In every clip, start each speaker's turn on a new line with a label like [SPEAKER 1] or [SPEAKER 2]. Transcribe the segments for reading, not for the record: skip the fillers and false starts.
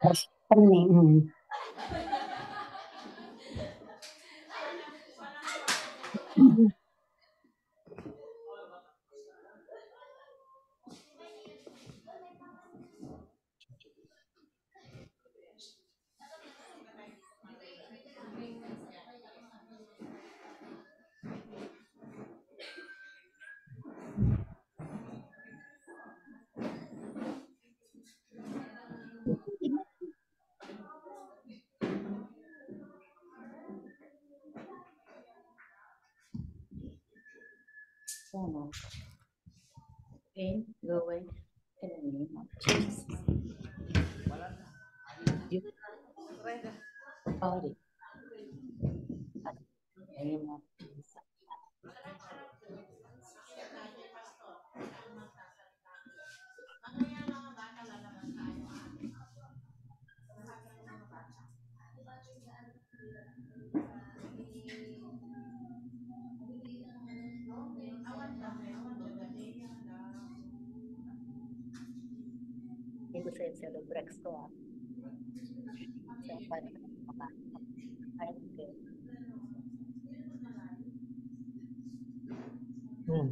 [SPEAKER 1] Kami,
[SPEAKER 2] Okay, going in the name of Jesus. You body. In the name of Jesus. Hindi ko sa Celebrex ko ah. Sa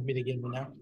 [SPEAKER 3] Binigyan mo na.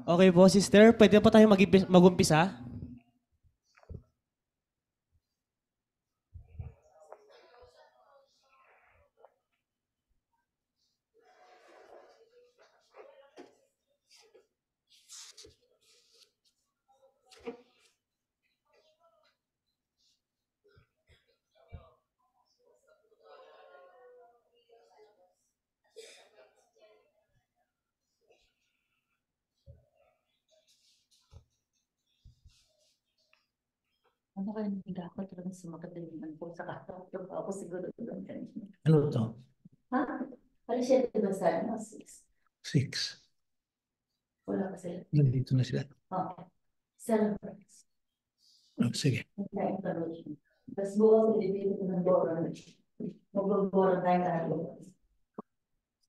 [SPEAKER 4] Okay po, sister. Pwede po tayo mag-umpisa?
[SPEAKER 2] Ano kayo hindi ako talagang sumakadaliman po sa katawan. Ako siguro doon kanina.
[SPEAKER 3] Ano to?
[SPEAKER 2] Ha? Ano siya diba sa ano? 6?
[SPEAKER 3] 6.
[SPEAKER 2] Wala pa sila.
[SPEAKER 3] Nandito na sila.
[SPEAKER 2] Okay. Celebrate.
[SPEAKER 3] Sige.
[SPEAKER 2] Intervention. Tapos bukas ilibigay ko ng boron. Mag-boron tayo kahit bukas.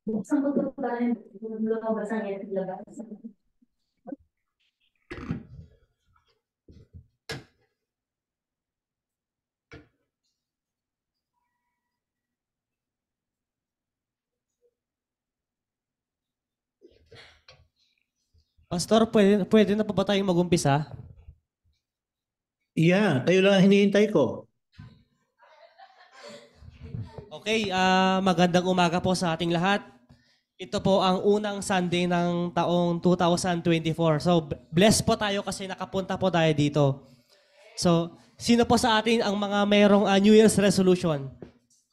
[SPEAKER 2] Buksan ko ito pa rin. Lumabas ang ito labas.
[SPEAKER 4] Pastor, pwede na po ba tayong mag-umpisa?
[SPEAKER 3] Yeah, tayo lang ang hinihintay ko.
[SPEAKER 4] Okay, magandang umaga po sa ating lahat. Ito po ang unang Sunday ng taong 2024. So, blessed po tayo kasi nakapunta po tayo dito. So, sino po sa atin ang mga mayroong New Year's resolution?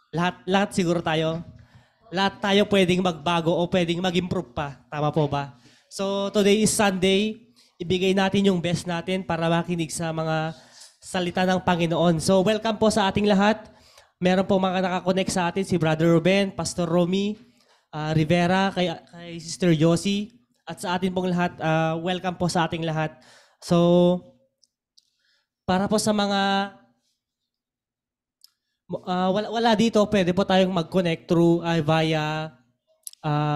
[SPEAKER 4] Lahat siguro tayo. Lahat tayo pwedeng magbago o pwedeng mag-improve pa. Tama po ba? So, today is Sunday. Ibigay natin yung best natin para makinig sa mga salita ng Panginoon. So welcome po sa ating lahat. Meron po mga nakakonect sa atin si Brother Ruben, Pastor Romy, Rivera, kay Sister Josie, at sa atin pong lahat, welcome po sa ating lahat. So, para po sa mga wala dito, pwede po tayong mag-connect through via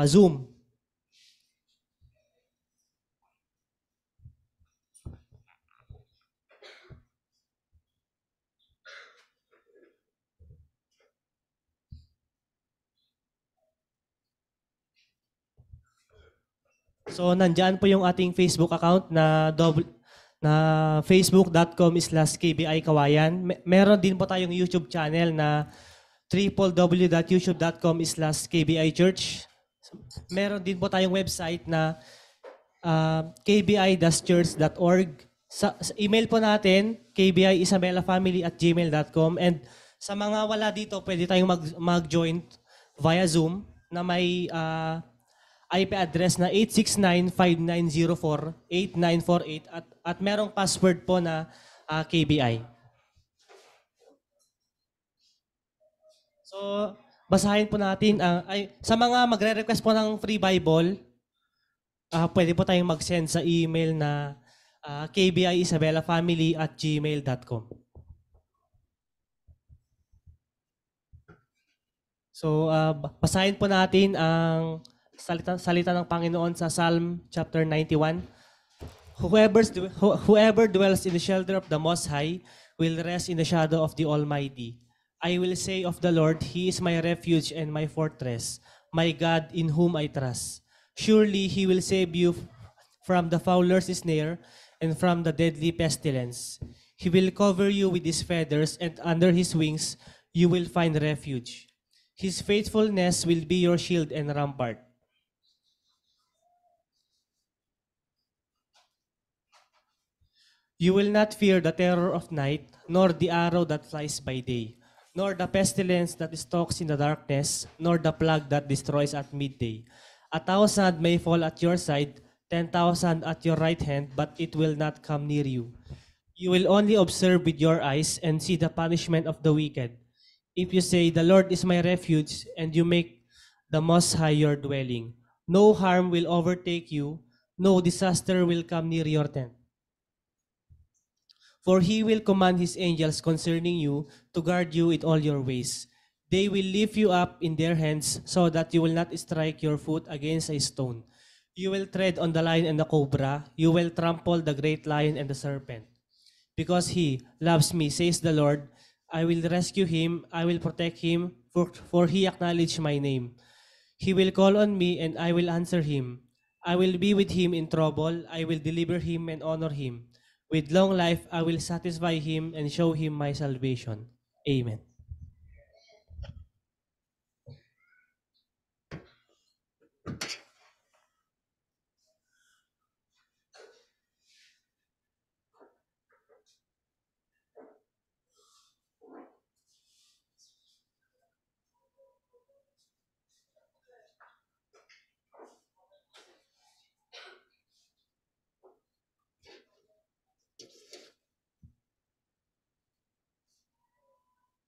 [SPEAKER 4] Zoom. So, nandyan po yung ating Facebook account na facebook.com/KBI Kawayan. Meron din po tayong YouTube channel na www.youtube.com/KBI Church. Meron din po tayong website na kbi-church.org. Sa email po natin, kbiisabellafamily@gmail.com. And sa mga wala dito, pwede tayong mag-join via Zoom na may IP address na 869-5904-8948 at merong password po na KBI. So, basahin po natin. Sa mga magre-request po ng free Bible, pwede po tayong mag-send sa email na kbiisabellafamily@gmail.com. So, basahin po natin ang salita ng Panginoon sa Psalm chapter 91. Whoever dwells in the shelter of the Most High will rest in the shadow of the Almighty. I will say of the Lord, He is my refuge and my fortress, my God in whom I trust. Surely He will save you from the fowler's snare and from the deadly pestilence. He will cover you with His feathers, and under His wings you will find refuge. His faithfulness will be your shield and rampart. You will not fear the terror of night, nor the arrow that flies by day, nor the pestilence that stalks in the darkness, nor the plague that destroys at midday. 1,000 may fall at your side, 10,000 at your right hand, but it will not come near you. You will only observe with your eyes and see the punishment of the wicked. If you say, "The Lord is my refuge," and you make the Most High your dwelling, no harm will overtake you, no disaster will come near your tent. For He will command His angels concerning you to guard you in all your ways. They will lift you up in their hands so that you will not strike your foot against a stone. You will tread on the lion and the cobra. You will trample the great lion and the serpent. Because He loves me, says the Lord, I will rescue him, I will protect him, for he acknowledged my name. He will call on me and I will answer him. I will be with him in trouble. I will deliver him and honor him. With long life, I will satisfy him and show him my salvation. Amen.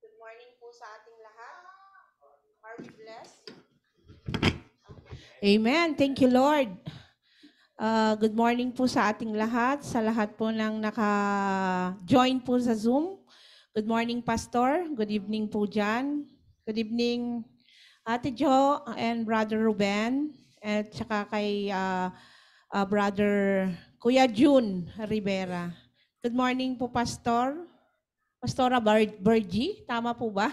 [SPEAKER 1] Good morning po sa ating lahat. Are we blessed? Amen. Thank you, Lord. Good morning po sa ating lahat, sa lahat po ng naka-join po sa Zoom. Good morning, Pastor. Good evening po dyan. Good evening, Ate Jo and Brother Ruben. At saka kay Brother Kuya June Rivera. Good morning po, Pastor. Pastora Bergie, tama po ba?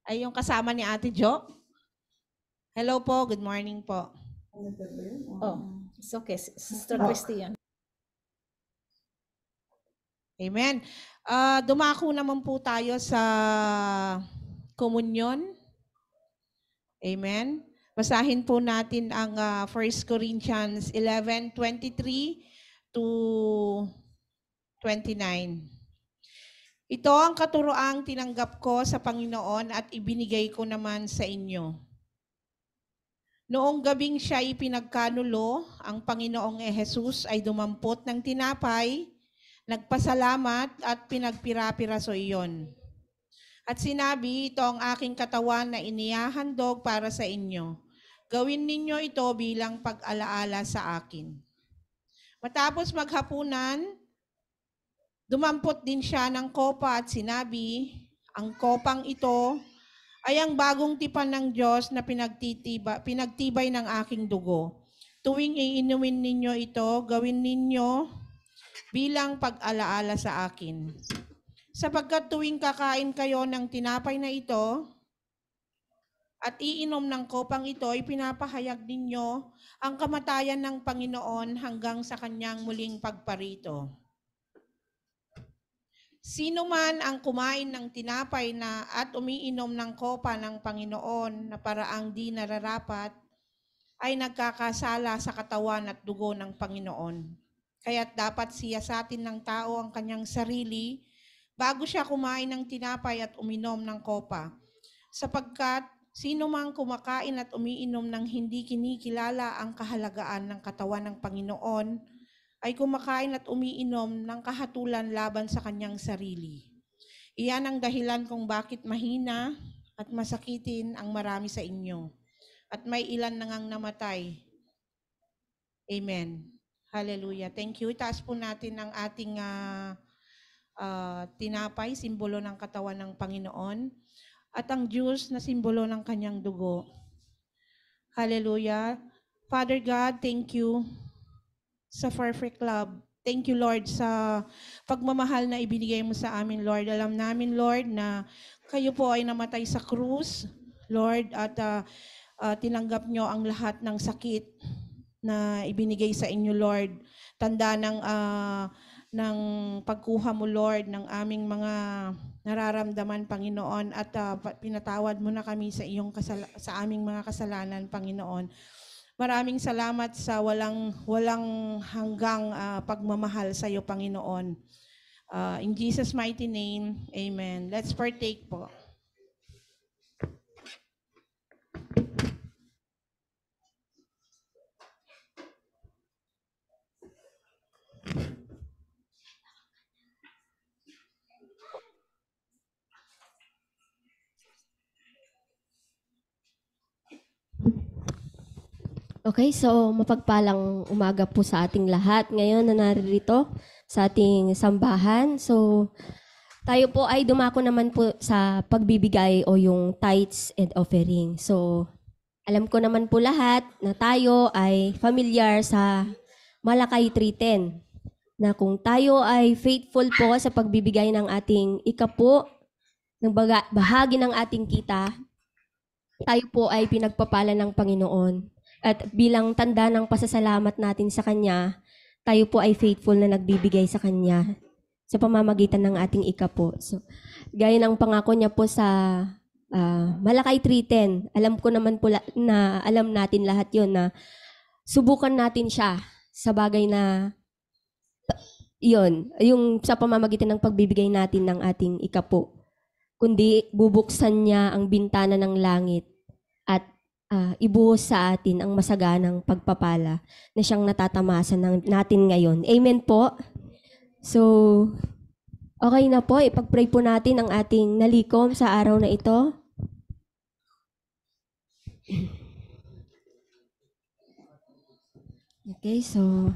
[SPEAKER 1] Ay yung kasama ni Ate Jo. Hello po, good morning po.
[SPEAKER 5] Oh, it's okay. Sister Christian.
[SPEAKER 1] Amen. Dumako naman po tayo sa komunyon. Amen. Basahin po natin ang 1 Corinthians 11:23 to 29. Ito ang katuroang tinanggap ko sa Panginoon at ibinigay ko naman sa inyo. Noong gabing siya'y pinagkanulo, ang Panginoong Jesus ay dumampot ng tinapay Nagpasalamat at pinagpira-piraso iyon. At sinabi, ito ang aking katawan na inihahandog para sa inyo. Gawin ninyo ito bilang pag-alaala sa akin. Matapos maghapunan, dumampot din siya ng kopa at sinabi, ang kopang ito ay ang bagong tipan ng Diyos na pinagtibay ng aking dugo. Tuwing iinumin ninyo ito, gawin ninyo bilang pag-alaala sa akin. Sapagkat tuwing kakain kayo ng tinapay na ito at iinom ng kopang ito, ay pinapahayag ninyo ang kamatayan ng Panginoon hanggang sa kanyang muling pagparito. Sino man ang kumain ng tinapay na at umiinom ng kopa ng Panginoon na paraang di nararapat, ay nagkakasala sa katawan at dugo ng Panginoon. Kaya't dapat siyasatin ng tao ang kanyang sarili bago siya kumain ng tinapay at uminom ng kopa. Sapagkat sino mang kumakain at umiinom ng hindi kinikilala ang kahalagaan ng katawan ng Panginoon, ay kumakain at umiinom ng kahatulan laban sa kanyang sarili. Iyan ang dahilan kung bakit mahina at masakitin ang marami sa inyo, at may ilan nangang namatay. Amen. Hallelujah. Thank you. Itaas po natin ang ating tinapay, simbolo ng katawan ng Panginoon, at ang juice na simbolo ng kanyang dugo. Hallelujah. Father God, thank you sa perfect love. Thank you, Lord, sa pagmamahal na ibinigay mo sa amin, Lord. Alam namin, Lord, na kayo po ay namatay sa krus, Lord, at tinanggap nyo ang lahat ng sakit na ibinigay sa inyo, Lord. Tanda ng pagkuha mo, Lord, ng aming mga nararamdaman, Panginoon, at pinatawad mo na kami sa sa aming mga kasalanan, Panginoon. Maraming salamat sa walang hanggang pagmamahal sa iyo, Panginoon. In Jesus' mighty name, amen. Let's partake po.
[SPEAKER 6] Okay, so mapagpalang umaga po sa ating lahat ngayon na naririto sa ating sambahan. So tayo po ay dumako naman po sa pagbibigay o yung tithes and offering. So alam ko naman po lahat na tayo ay familiar sa Malakay 3:10 na kung tayo ay faithful po sa pagbibigay ng ating ikapo, ng bahagi ng ating kita, tayo po ay pinagpapala ng Panginoon. At bilang tanda ng pasasalamat natin sa Kanya, tayo po ay faithful na nagbibigay sa Kanya sa pamamagitan ng ating ikapo. So, gaya ng pangako niya po sa Malakay 3:10, alam ko naman po na alam natin lahat yon na subukan natin siya sa bagay na yon, yung sa pamamagitan ng pagbibigay natin ng ating ikapo. Kundi bubuksan niya ang bintana ng langit at ibuhos sa atin ang masaganang pagpapala na siyang natatamasa natin ngayon. Amen po. So, okay na po. Ipag-pray po natin ang ating nalikom sa araw na ito. Okay, so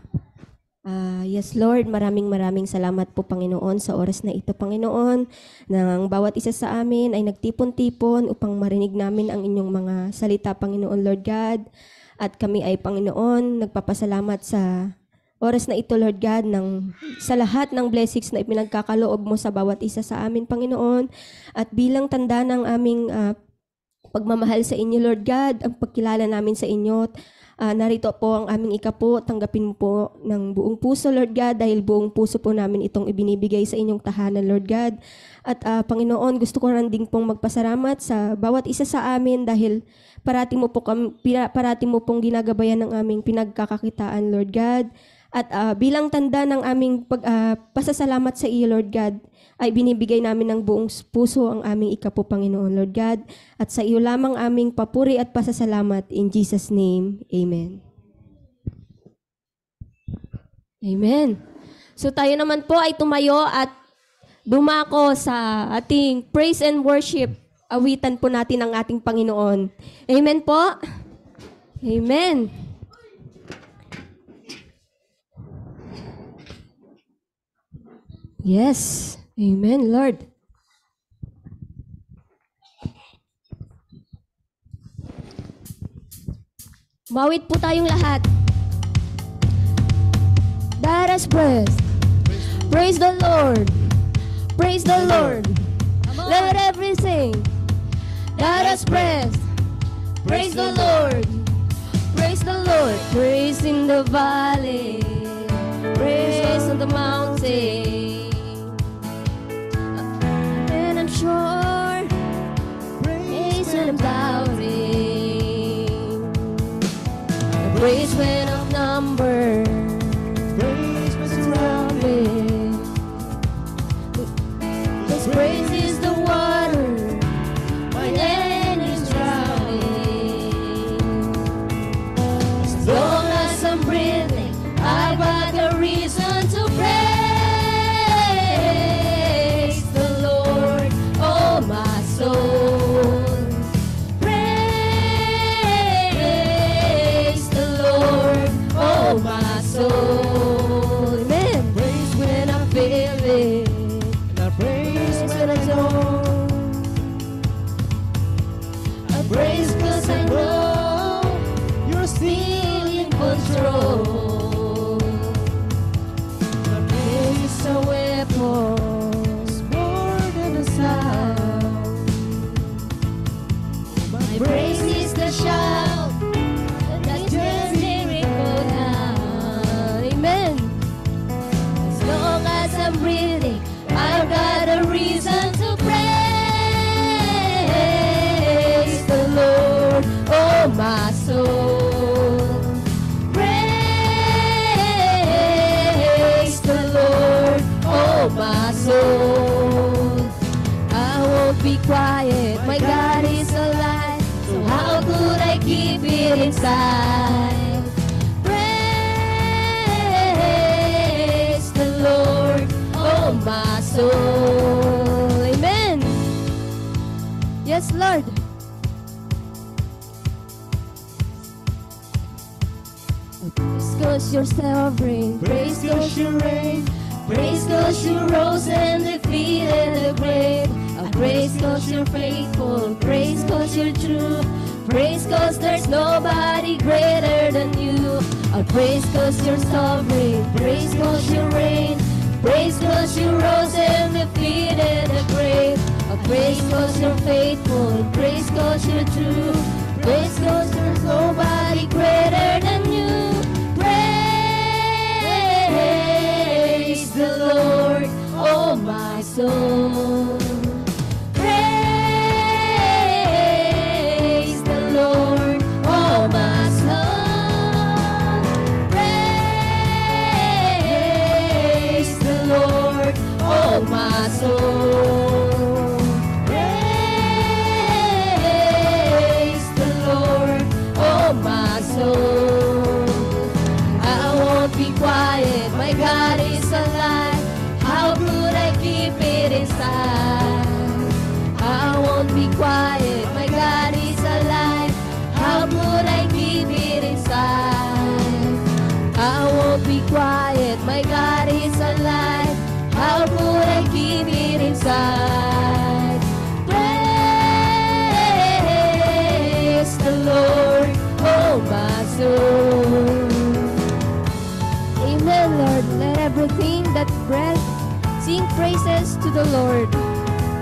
[SPEAKER 6] yes Lord, maraming salamat po Panginoon sa oras na ito Panginoon, nang bawat isa sa amin ay nagtipon-tipon upang marinig namin ang inyong mga salita Panginoon Lord God, at kami ay Panginoon nagpapasalamat sa oras na ito Lord God sa lahat ng blessings na ipinagkakaloob mo sa bawat isa sa amin Panginoon, at bilang tanda ng aming pagmamahal sa inyo Lord God, ang pagkilala namin sa inyo, narito po ang aming ikapo, tanggapin mo po ng buong puso, Lord God, dahil buong puso po namin itong ibinibigay sa inyong tahanan, Lord God. At Panginoon, gusto ko rin din pong magpasalamat sa bawat isa sa amin dahil parati mo pong ginagabayan ng aming pinagkakakitaan, Lord God. At bilang tanda ng aming pasasalamat sa iyo, Lord God, ay binibigay namin ng buong puso ang aming ikapo, Panginoon, Lord God. At sa iyo lamang aming papuri at pasasalamat. In Jesus' name, amen. Amen. So tayo naman po ay tumayo at dumako sa ating praise and worship. Awitan po natin ang ating Panginoon. Amen po? Amen. Yes. Amen, Lord. Mawit po tayong lahat. Let us praise. Praise the Lord. Praise the Lord. Let everything. Let us praise. Praise the Lord. Praise the Lord. Praise in the valley. Praise on the mountain. And I'm sure. Praise when I'm doubting. Praise when I'm numbered. Praise when surrounded. His praise is the water. My land is drowning. As long as I'm breathing, I've got a reason to praise the Lord, oh my soul. Praise the Lord, oh my soul. Amen. Praise when I'm feeling, and I praise when I don't. I praise 'cause I know you're still in control. My praise is a weapon, more than a sound. My praise is the shout that turns miracle down. Amen. As long as I'm breathing, I've got a reason to praise the Lord, oh my soul. Praise the Lord, oh my soul. I won't be quiet, my God is alive, so how could I keep it inside? Praise the Lord, oh my soul. Amen. Yes, Lord. Praise 'cause you're sovereign. Praise 'cause you reign. Praise 'cause you rose and defeated the grave. Praise 'cause you're faithful. Praise 'cause you're true. Praise 'cause there's nobody greater than you. Praise 'cause you're sovereign. Praise 'cause you reign. Praise 'cause you rose and defeated the grave. Praise 'cause you're faithful. Praise 'cause you're true. Praise 'cause there's nobody greater than you. Praise the Lord, oh my soul. Praise the Lord, oh my soul. Praise the Lord, oh my soul. Praise the Lord, oh my soul. I won't be quiet, my God is alive. How could I keep it inside? I won't be quiet, my God is alive. How could I keep it inside? I won't be quiet, my God is alive. How could I keep it inside? Praise the Lord, oh my soul. Amen, Lord. Let everything that breath sing praises to the Lord.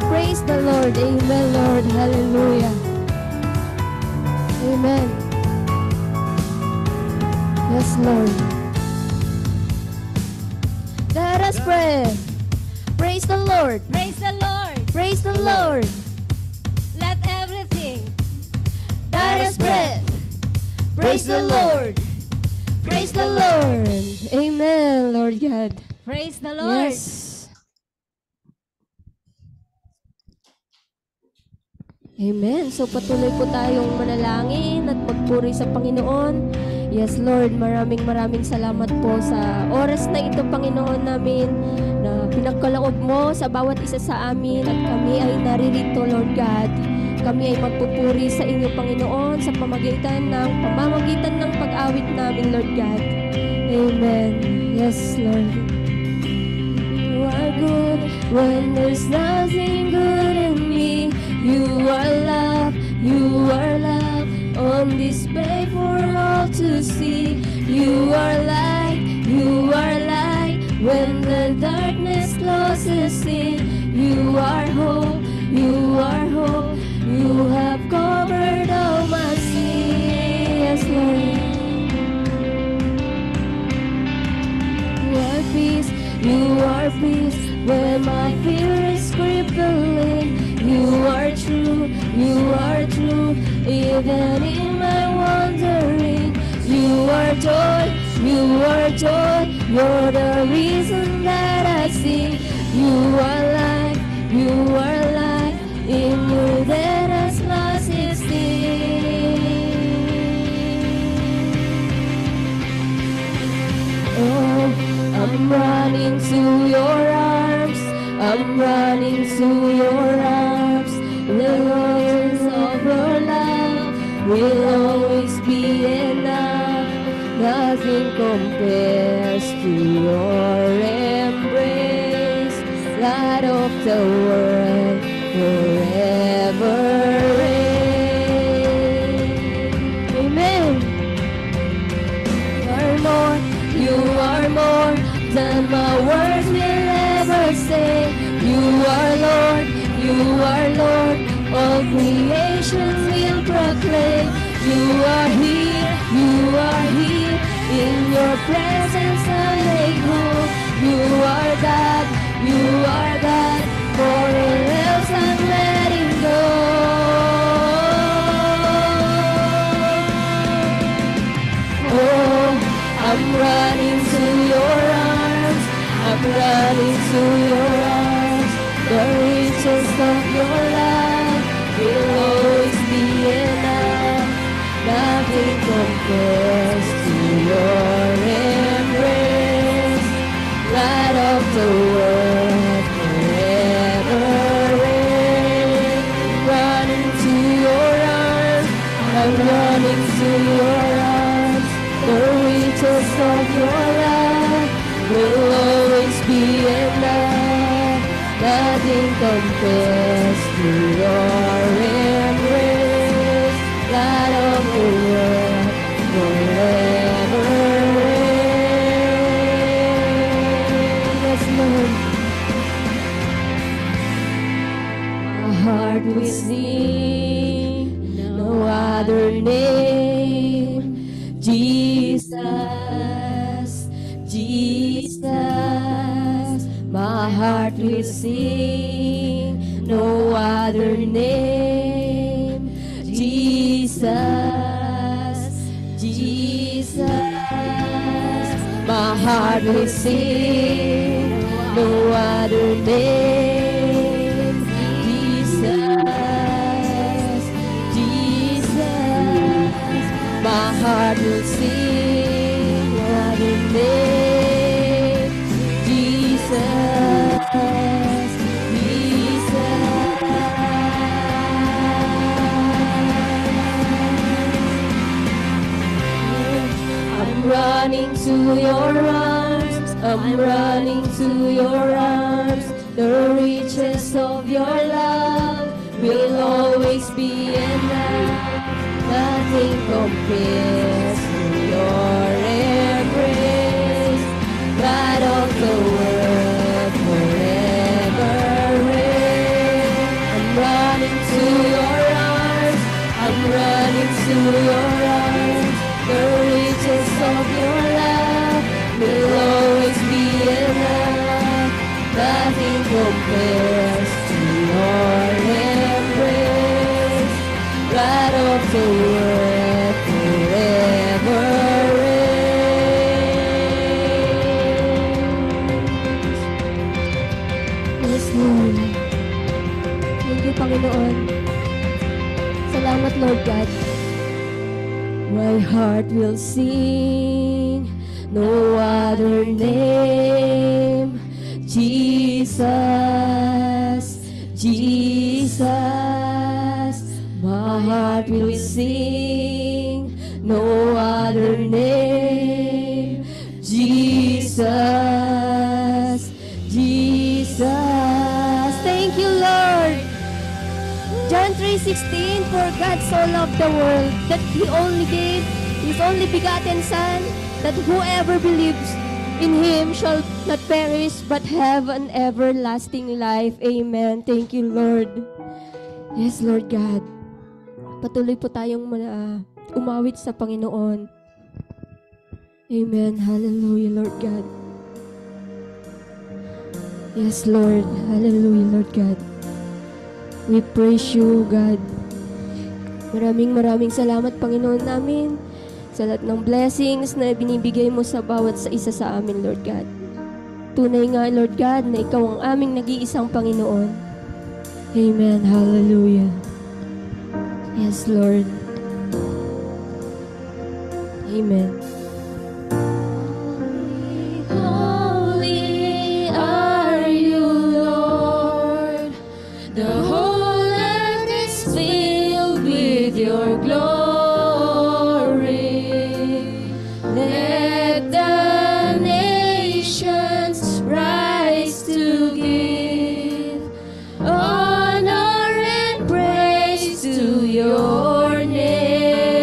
[SPEAKER 6] Praise the Lord. Amen, Lord. Hallelujah. Amen. Yes, Lord. Let us pray. Praise the Lord.
[SPEAKER 5] Praise the Lord.
[SPEAKER 6] Praise the Lord.
[SPEAKER 5] Let everything.
[SPEAKER 6] Let us pray. Praise the Lord. Praise the Lord. Amen, Lord God.
[SPEAKER 5] Praise the Lord.
[SPEAKER 6] Yes. Amen. So patuloy po tayong manalangin at magpuri sa Panginoon. Yes, Lord, maraming salamat po sa oras na ito, Panginoon namin, na pinagkaloob mo sa bawat isa sa amin at kami ay naririto, Lord God. Kami ay magpupuri sa inyo, Panginoon, sa pamamagitan ng pag-awit namin, Lord God. Amen. Yes, Lord. You are good when there's nothing good in me. You are love on display for all to see. You are light when the darkness closes in. You are hope, you have covered all my sins. Yes, Lord. You are peace when my fear is crippling. You are true, even in my wandering. You are joy, you're the reason that I sing. You are light, in you that has lost its sting. Oh, I'm running to your arms, The words of your love will always be enough. Nothing compares to your embrace. Light of the world, forever reign. Amen. You are more than my words will ever say. You are Lord, all creation will proclaim. You are here, in your presence I make whole. You are God, for else I'm letting go. Oh, I'm running to your arms, The riches of your love will always be enough. Nothing compares to your embrace. Light of the world, forever reign. Running to your arms, I'm running to your arms. The riches of your love will always be enough. Nothing compares to your embrace. Light of the world, forever reign. Yes, Lord. My heart will sing no other name. Jesus, my heart will sing no other name. Jesus, my heart will sing no other name. Jesus, my heart will sing no other name. Jesus, I'm running to your arms, The riches of your love will always be enough. Nothing compares to your embrace. God of the world, forever reign. I'm running to your arms, The riches of your love will always be enough. Nothing compares to your embrace. God of the world, forever reigns. Yes, Lord. Thank you, Panginoon. Salamat, Lord God. My heart will sing no other name. Jesus, Jesus. My heart will sing no other name. Jesus, Jesus. Thank you, Lord. John 3:16, for God so loved the world that He only gave His only begotten Son, that whoever believes in Him shall not perish but have an everlasting life. Amen. Thank you, Lord. Yes, Lord God. Patuloy po tayong umawit sa Panginoon. Amen. Hallelujah, Lord God. Yes, Lord. Hallelujah, Lord God. We praise you, God. Maraming salamat, Panginoon namin, sa lahat ng blessings na binibigay mo sa bawat isa sa amin, Lord God. Tunay nga, Lord God, na Ikaw ang aming nag-iisang Panginoon. Amen. Hallelujah. Yes, Lord. Amen. Holy are you, Lord. The whole earth is filled with your glory. Let the nations rise to give honor and praise to your name.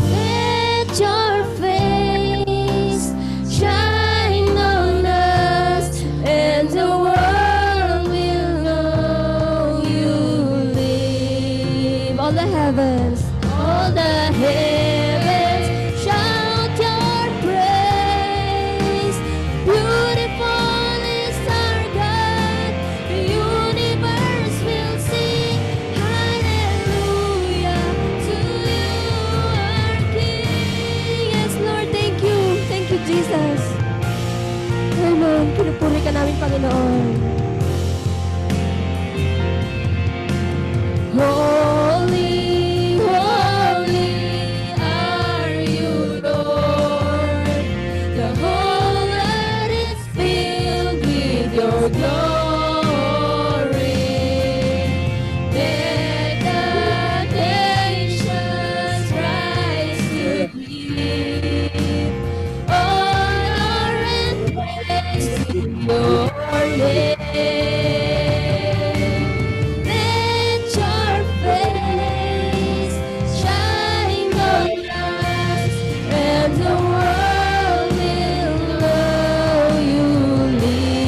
[SPEAKER 6] Let your face shine on us, and the world will know you live. All the heavens shout your praise. Beautiful is our God. The universe will sing hallelujah to you, our King. Yes, Lord, thank you. Thank you, Jesus. Amen. Pinupuri ka namin, Panginoon. Holy, holy are you, Lord. The whole earth is filled with your glory. Let the nations rise to give honor and praise to your name. Let your face shine on us, and the world will know you live.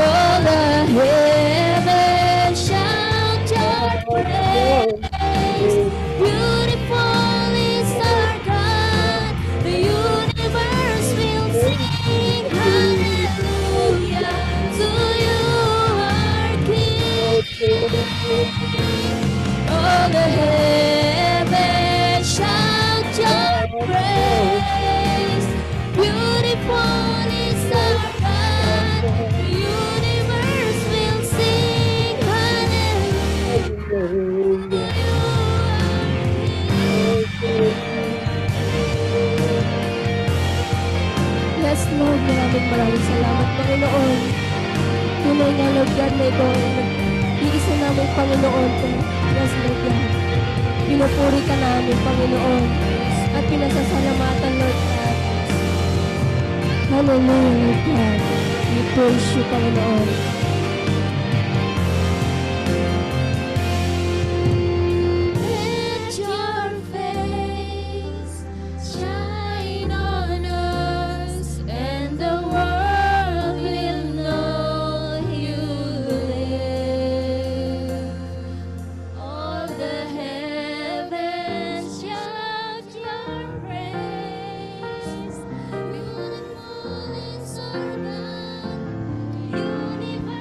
[SPEAKER 6] All the heavens shout your praise. Beautiful is our God. The universe will sing hallelujah to you, our King. All the heavens shout your praise. Beautiful is our God. The universe will sing hallelujah to you, our King. Yes, Lord, maraming salamat, Panginoon. Tunay nga, Lord God, na ito ang nag-iisa namin, Panginoon. Yes, Lord God. Pinupuri ka namin, Panginoon. At pinasasalamatan, Lord God. Hallelujah, Lord God. We praise you, Panginoon. Let your face shine on us, and the world will know you live. All the heavens shout your praise. Beautiful is our God. The universe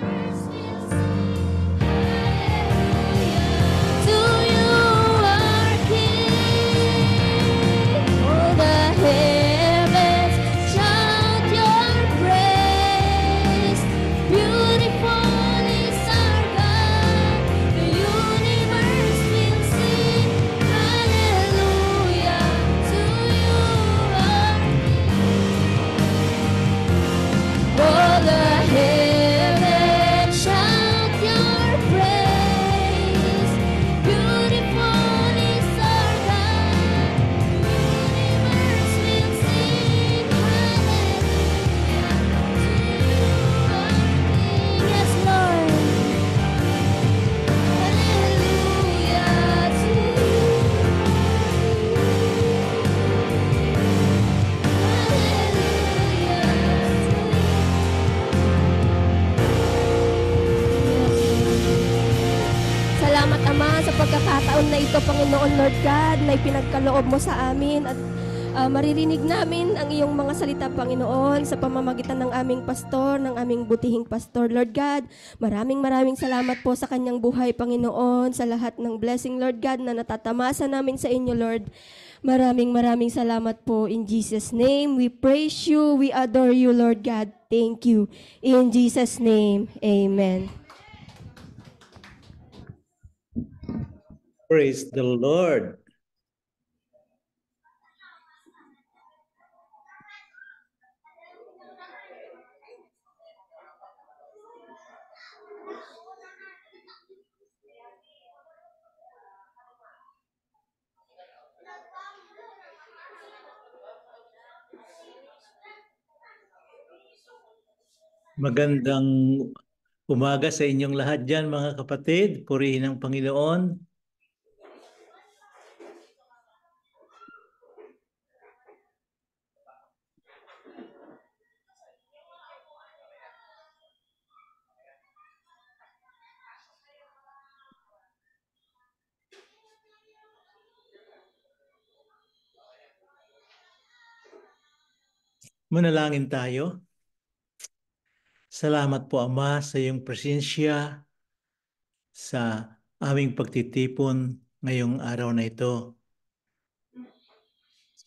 [SPEAKER 6] Panginoon Lord God, na ipinagkaloob mo sa amin at maririnig namin ang iyong mga salita, Panginoon, sa pamamagitan ng aming pastor, ng aming butihing pastor, Lord God. Maraming salamat po sa kanyang buhay, Panginoon, sa lahat ng blessing, Lord God, na natatamasa namin sa inyo, Lord. Maraming salamat po. In Jesus' name, we praise you, we adore you, Lord God. Thank you. In Jesus' name, amen.
[SPEAKER 3] Praise the Lord. Magandang umaga sa inyong lahat dyan, mga kapatid. Purihin ang Panginoon. Manalangin tayo. Salamat po, Ama, sa iyong presensya sa aming pagtitipon ngayong araw na ito.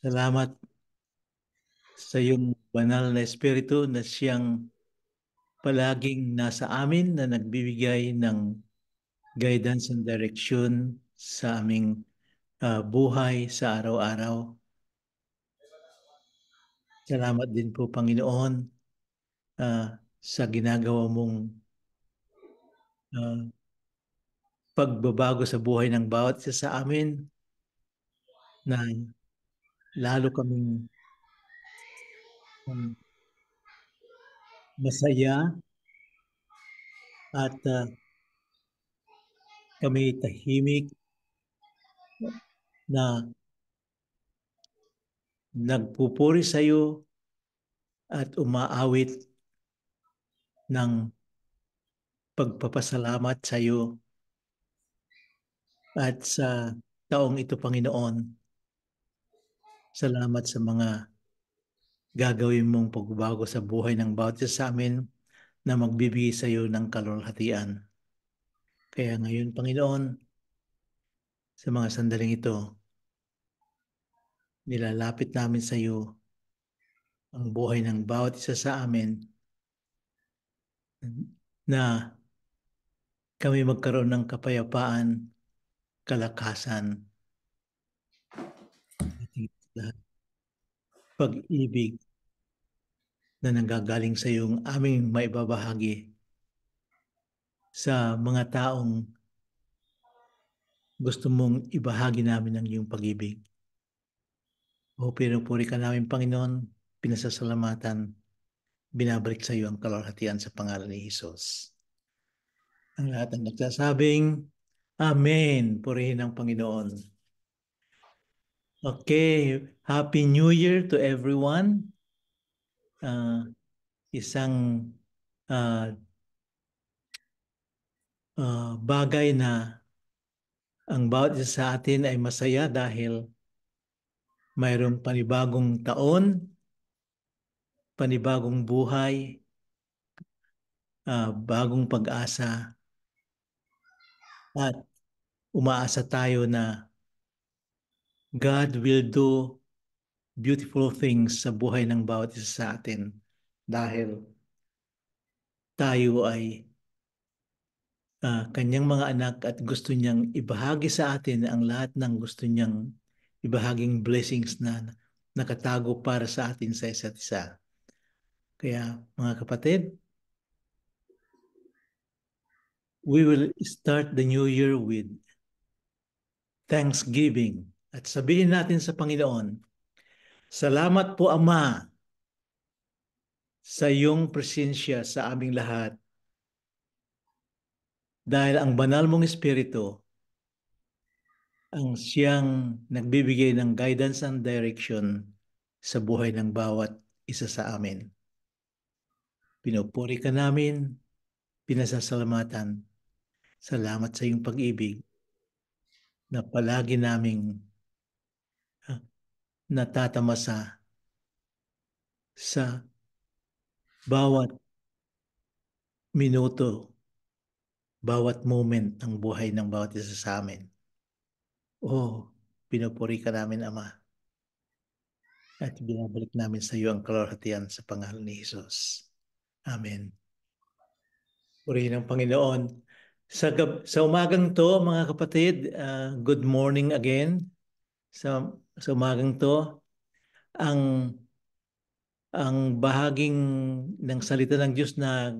[SPEAKER 3] Salamat sa iyong banal na Espiritu na siyang palaging nasa amin na nagbibigay ng guidance and direction sa aming buhay sa araw-araw. Salamat din po, Panginoon, sa ginagawa mong pagbabago sa buhay ng bawat isa sa amin na lalo kaming masaya at kami tahimik na nagpupuri sa iyo at umaawit ng pagpapasalamat sa iyo at sa taong ito, Panginoon. Salamat sa mga gagawin mong pagbabago sa buhay ng bawat isa sa amin na magbibigay sa iyo ng kalulhatian. Kaya ngayon, Panginoon, sa mga sandaling ito, nilalapit namin sa iyo ang buhay ng bawat isa sa amin na kami magkaroon ng kapayapaan, kalakasan, pag-ibig na nanggagaling sa iyong aming maibabahagi sa mga taong gusto mong ibahagi namin ang iyong pag-ibig. O pinupuri ka namin, Panginoon, pinasasalamatan, binabalik sa iyo ang kalwalhatian sa pangalan ni Jesus. Ang lahat ng nagsasabing, Amen. Purihin ang Panginoon. Okay, Happy New Year to everyone. Isang bagay na ang bawat isa sa atin ay masaya dahil mayroong panibagong taon, panibagong buhay, bagong pag-asa, at umaasa tayo na God will do beautiful things sa buhay ng bawat isa sa atin dahil tayo ay kanyang mga anak at gusto niyang ibahagi sa atin ang lahat ng gusto niyang ibahaging blessings na nakatago para sa atin sa isa't isa. Kaya mga kapatid, we will start the new year with thanksgiving. At sabihin natin sa Panginoon, salamat po, Ama, sa iyong presensya sa aming lahat. Dahil ang banal mong Espiritu ang siyang nagbibigay ng guidance and direction sa buhay ng bawat isa sa amin. Pinupuri ka namin, pinasasalamatan. Salamat sa iyong pag-ibig. na palagi naming ah, natatamasa sa bawat minuto, bawat moment ng buhay ng bawat isa sa amin. Oh, pinupuri ka namin, Ama. At binabalik namin sa iyo ang kalwalhatian sa pangalan ni Jesus. Amen. Purihin ang Panginoon. Sa umagang to, mga kapatid, good morning again. Sa umagang to, ang bahaging ng salita ng Diyos na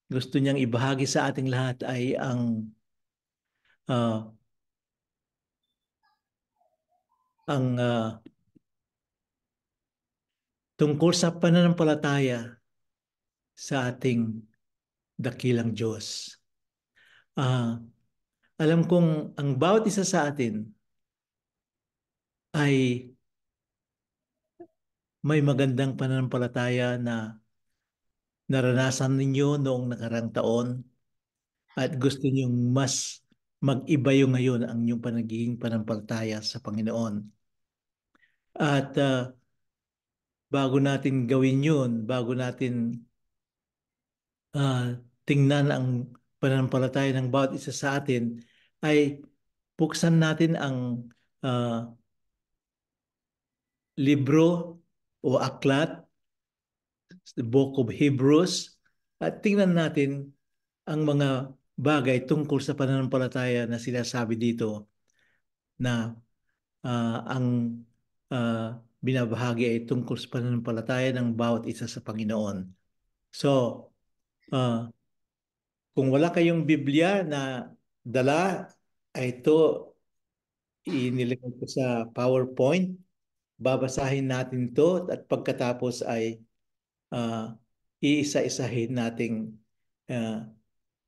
[SPEAKER 3] gusto niyang ibahagi sa ating lahat ay uh, tungkol sa pananampalataya sa ating dakilang Diyos. Alam kong ang bawat isa sa atin ay may magandang pananampalataya na naranasan ninyo noong nakarang taon at gusto niyong mas mag-iba yung ngayon ang inyong panagiging pananampalataya sa Panginoon. At bago natin gawin yun, bago natin tingnan ang pananampalataya ng bawat isa sa atin, ay buksan natin ang libro o aklat, the Book of Hebrews, at tingnan natin ang mga bagay tungkol sa pananampalataya na sinasabi dito na ang binabahagi ay tungkol sa pananampalataya ng bawat isa sa Panginoon. So, kung wala kayong Biblia na dala, ay ito inilagay ko sa PowerPoint. Babasahin natin to at pagkatapos ay iisa-isahin nating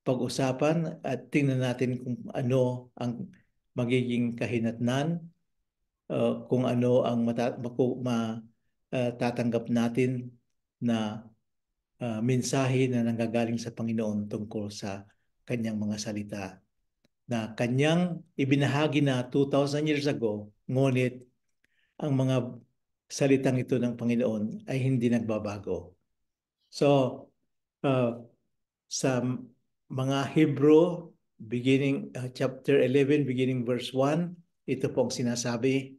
[SPEAKER 3] pag-usapan at tingnan natin kung ano ang magiging kahinatnan, kung ano ang matatanggap natin na mensahe na nanggagaling sa Panginoon tungkol sa kanyang mga salita na kanyang ibinahagi na 2,000 years ago, ngunit ang mga salitang ito ng Panginoon ay hindi nagbabago. So, sa mga Hebrew, beginning chapter 11, beginning verse 1, ito pong sinasabi,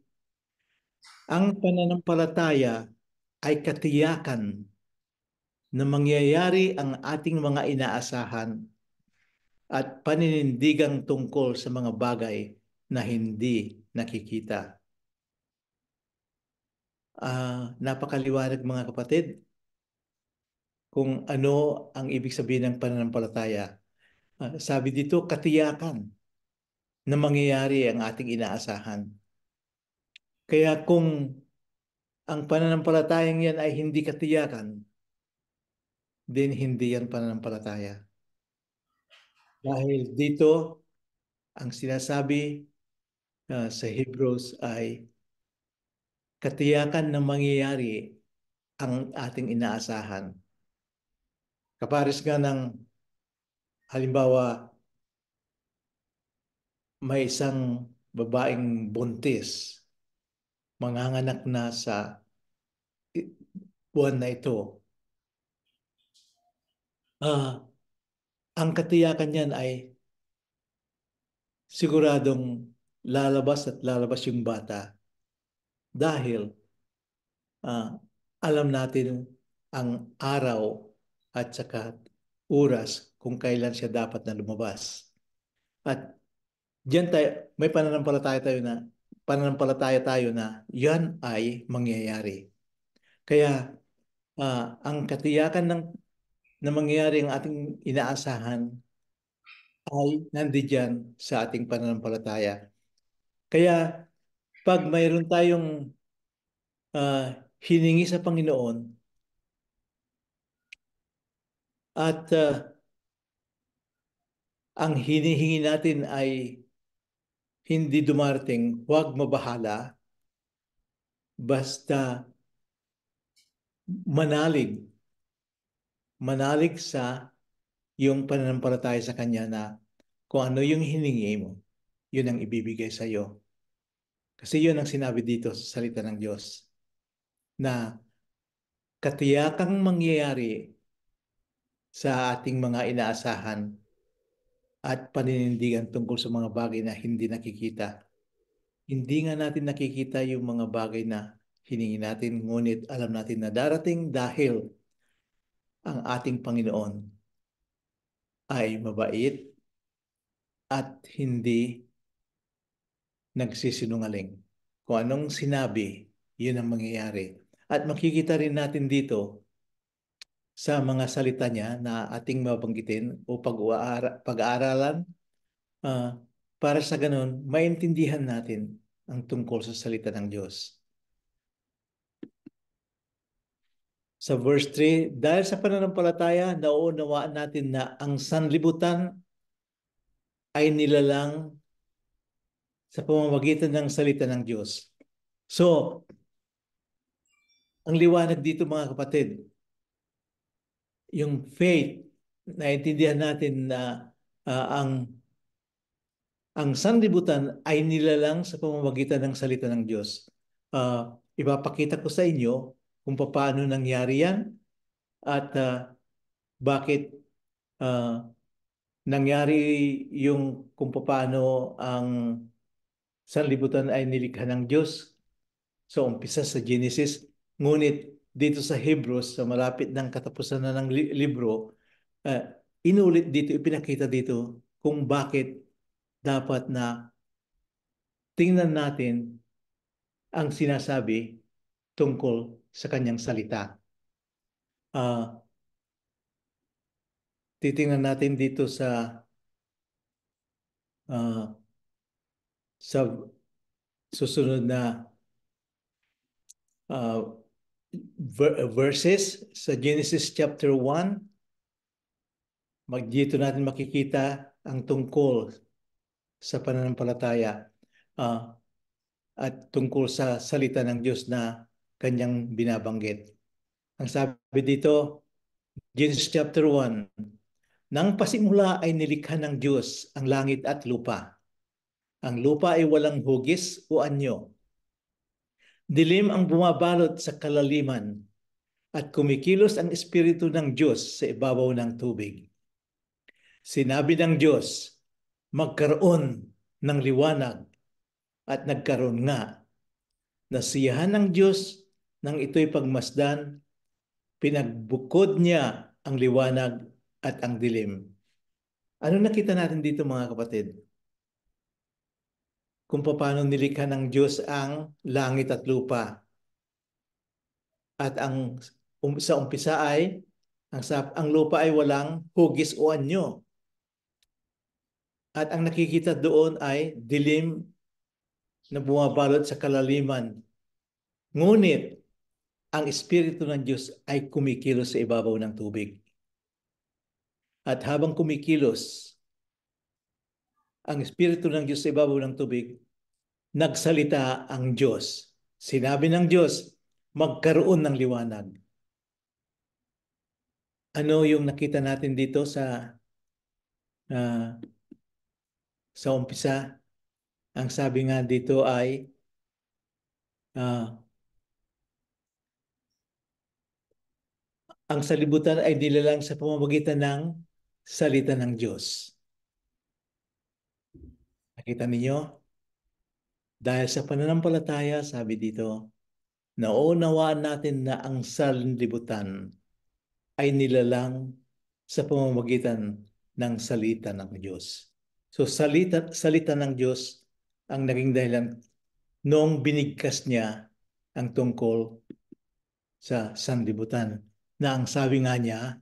[SPEAKER 3] ang pananampalataya ay katiyakan na mangyayari ang ating mga inaasahan at paninindigang tungkol sa mga bagay na hindi nakikita. Napakaliwanag mga kapatid kung ano ang ibig sabihin ng pananampalataya. Sabi dito, katiyakan na mangyayari ang ating inaasahan. Kaya kung ang pananampalatayang yan ay hindi katiyakan, then hindi yan pananampalataya. Dahil dito, ang sinasabi sa Hebrews ay katiyakan na mangyayari ang ating inaasahan. Kapares nga ng halimbawa, may isang babaeng buntis, manganganak na sa buwan na ito. Ang katiyakan niyan ay siguradong lalabas at lalabas yung bata dahil alam natin ang araw at saka oras kung kailan siya dapat na lumabas. At diyan tayo, may pananampalataya tayo na yan ay mangyayari. Kaya ang katiyakan na mangyayari ang ating inaasahan ay nandiyan sa ating pananampalataya. Kaya pag mayroon tayong hiningi sa Panginoon at ang hinihingi natin ay hindi dumarating, huwag mabahala, basta manalig sa yung pananampalataya sa Kanya na kung ano yung hiningi mo yun ang ibibigay sa iyo. Kasi yun ang sinabi dito sa salita ng Diyos, na katiyakang mangyayari sa ating mga inaasahan at paninindigan tungkol sa mga bagay na hindi nakikita. Hindi nga natin nakikita yung mga bagay na hiningi natin, ngunit alam natin na darating dahil ang ating Panginoon ay mabait at hindi nagsisinungaling. Kung anong sinabi, yun ang mangyayari. At makikita rin natin dito sa mga salita niya na ating mabanggitin o pag-aaralan, para sa ganun, maintindihan natin ang tungkol sa salita ng Diyos. Sa verse 3, dahil sa pananampalataya, nauunawaan natin na ang sanlibutan ay nilalang sa pamamagitan ng salita ng Diyos. So, ang liwanag dito mga kapatid, yung faith, naintindihan natin na ang sanlibutan ay nilalang sa pamamagitan ng salita ng Diyos. Ipapakita ko sa inyo kung paano nangyari yan at bakit nangyari yung kung paano ang sanlibutan ay nilikha ng Diyos. So, umpisa sa Genesis, ngunit dito sa Hebrews, sa malapit ng katapusan na ng libro, inulit dito, ipinakita dito kung bakit dapat na tingnan natin ang sinasabi tungkol sa kanyang salita. Titingnan natin dito sa susunod na verses sa Genesis chapter 1. Dito natin makikita ang tungkol sa pananampalataya at tungkol sa salita ng Diyos na kanyang binabanggit. Ang sabi dito, Genesis chapter 1, nang pasimula ay nilikha ng Diyos ang langit at lupa. Ang lupa ay walang hugis o anyo. Dilim ang bumabalot sa kalaliman at kumikilos ang Espiritu ng Diyos sa ibabaw ng tubig. Sinabi ng Diyos, magkaroon ng liwanag at nagkaroon nga. Nasiyahan ng Diyos nang ito'y pagmasdan, pinagbukod niya ang liwanag at ang dilim. Ano nakita natin dito mga kapatid? Kung paano nilikha ng Diyos ang langit at lupa. At sa umpisa ay, ang lupa ay walang hugis o anyo. At ang nakikita doon ay dilim na bumabalot sa kalaliman. Ngunit, ang Espiritu ng Diyos ay kumikilos sa ibabaw ng tubig. At habang kumikilos, ang Espiritu ng Diyos sa ibabaw ng tubig, nagsalita ang Diyos. Sinabi ng Diyos, magkaroon ng liwanag. Ano yung nakita natin dito sa umpisa? Ang sabi nga dito ay ang salibutan ay nilalang sa pamamagitan ng salita ng Diyos. Nakita ninyo? Dahil sa pananampalataya, sabi dito, nauunawaan natin na ang sanlibutan ay nilalang sa pamamagitan ng salita ng Diyos. So salita ng Diyos ang naging dahilan noong binigkas niya ang tungkol sa sanlibutan. Na ang sabi nga niya,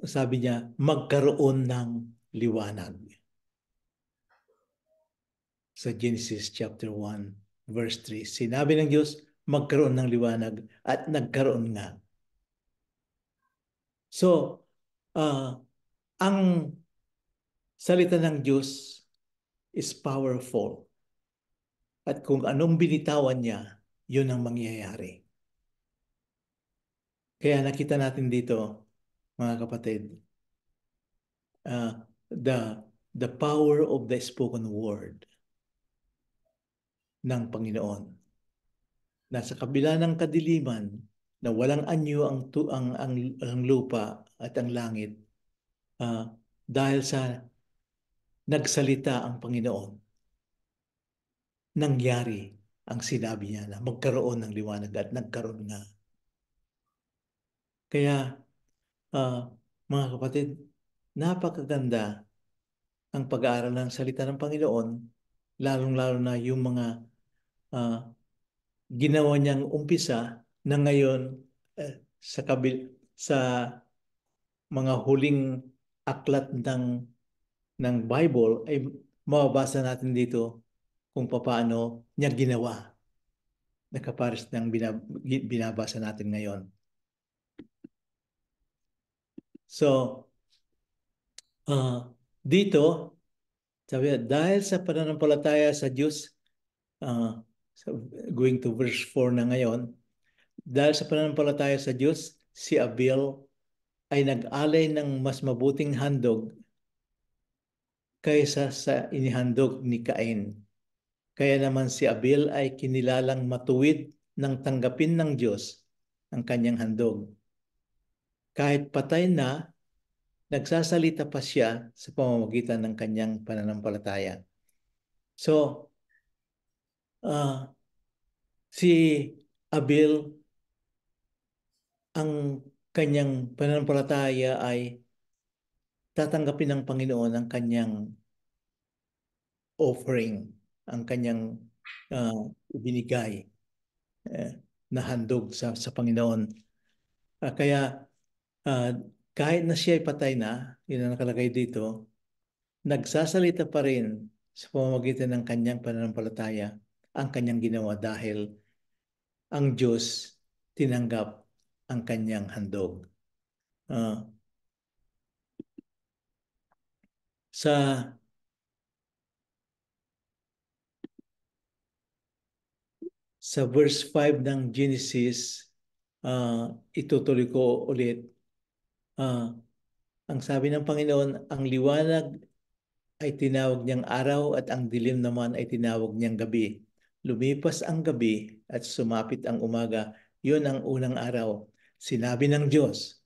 [SPEAKER 3] sabi niya, magkaroon ng liwanag. Sa Genesis chapter 1, verse 3, sinabi ng Diyos, magkaroon ng liwanag at nagkaroon nga. So, ang salita ng Diyos is powerful. At kung anong binitawan niya, yun ang mangyayari. Kaya nakita natin dito, mga kapatid, the power of the spoken word ng Panginoon. Nasa kabila ng kadiliman na walang anyo ang lupa at ang langit, dahil sa nagsalita ang Panginoon, nangyari ang sinabi niya na magkaroon ng liwanag at nagkaroon nga. Kaya mga kapatid, napakaganda ang pag-aaral ng salita ng Panginoon, lalong-lalo na yung mga ginawa niyang umpisa na ngayon sa mga huling aklat ng Bible ay mababasa natin dito kung paano niya ginawa na kapares ng binabasa natin ngayon. So, dito, sabi, dahil sa pananampalataya sa Diyos, going to verse 4 na ngayon, dahil sa pananampalataya sa Diyos, si Abel ay nag-alay ng mas mabuting handog kaysa sa inihandog ni Cain. Kaya naman si Abel ay kinilalang matuwid ng tanggapin ng Diyos ang kanyang handog. Kahit patay na, nagsasalita pa siya sa pamamagitan ng kanyang pananampalataya. So, si Abel, ang kanyang pananampalataya ay tatanggapin ng Panginoon ang kanyang offering, ang kanyang ibinigay na handog sa Panginoon. Kaya kahit na siya ay patay na, yun ang nakalagay dito, nagsasalita pa rin sa pamamagitan ng kanyang pananampalataya ang kanyang ginawa dahil ang Diyos tinanggap ang kanyang handog. Sa verse 5 ng Genesis, itutuloy ko ulit. Ang sabi ng Panginoon, ang liwanag ay tinawag niyang araw at ang dilim naman ay tinawag niyang gabi. Lumipas ang gabi at sumapit ang umaga. Yun ang unang araw. Sinabi ng Diyos,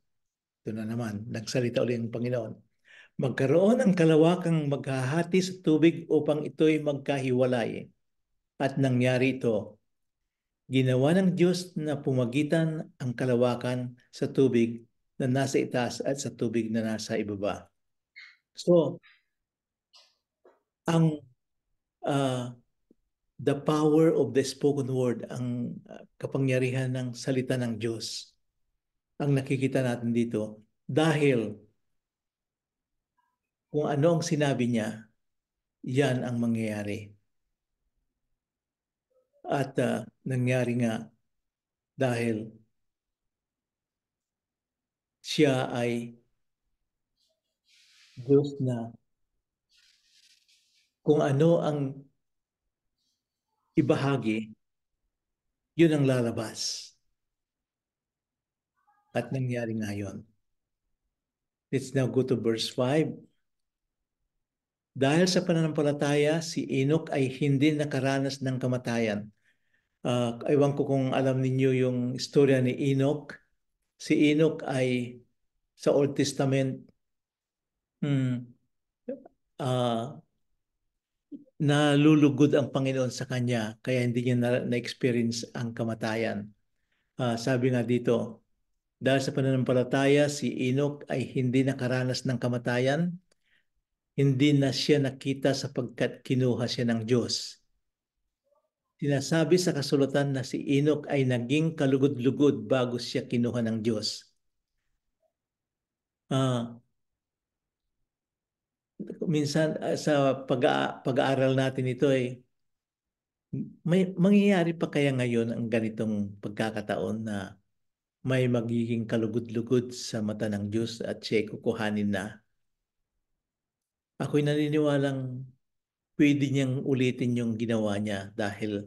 [SPEAKER 3] ito na naman, nagsalita ulit ang Panginoon, magkaroon ng kalawakang maghahati sa tubig upang ito'y magkahiwalay. At nangyari ito. Ginawa ng Diyos na pumagitan ang kalawakan sa tubig na nasa itaas at sa tubig na nasa ibaba. So, ang the power of the spoken word, ang kapangyarihan ng salita ng Diyos, ang nakikita natin dito. Dahil kung ano ang sinabi niya, yan ang mangyayari. At nangyari nga dahil siya ay Diyos na kung ano ang ibahagi, yun ang lalabas. At nangyari nga yun. Let's now go to verse 5. Dahil sa pananampalataya, si Enoch ay hindi nakaranas ng kamatayan. Ewan ko kung alam ninyo yung istorya ni Enoch. Si Enoch ay sa Old Testament nalulugod ang Panginoon sa kanya kaya hindi niya na-experience ang kamatayan. Sabi nga dito, dahil sa pananampalataya, si Enoch ay hindi nakaranas ng kamatayan, hindi na siya nakita sapagkat kinuha siya ng Diyos. Sinasabi sa kasulatan na si Enoch ay naging kalugod-lugod bago siya kinuha ng Diyos. Minsan sa pag-aaral natin ito may mangyayari pa kaya ngayon ang ganitong pagkakataon na may magiging kalugod-lugod sa mata ng Diyos at siya kukuhanin na. Ako'y naniniwalang pwede niyang ulitin yung ginawa niya dahil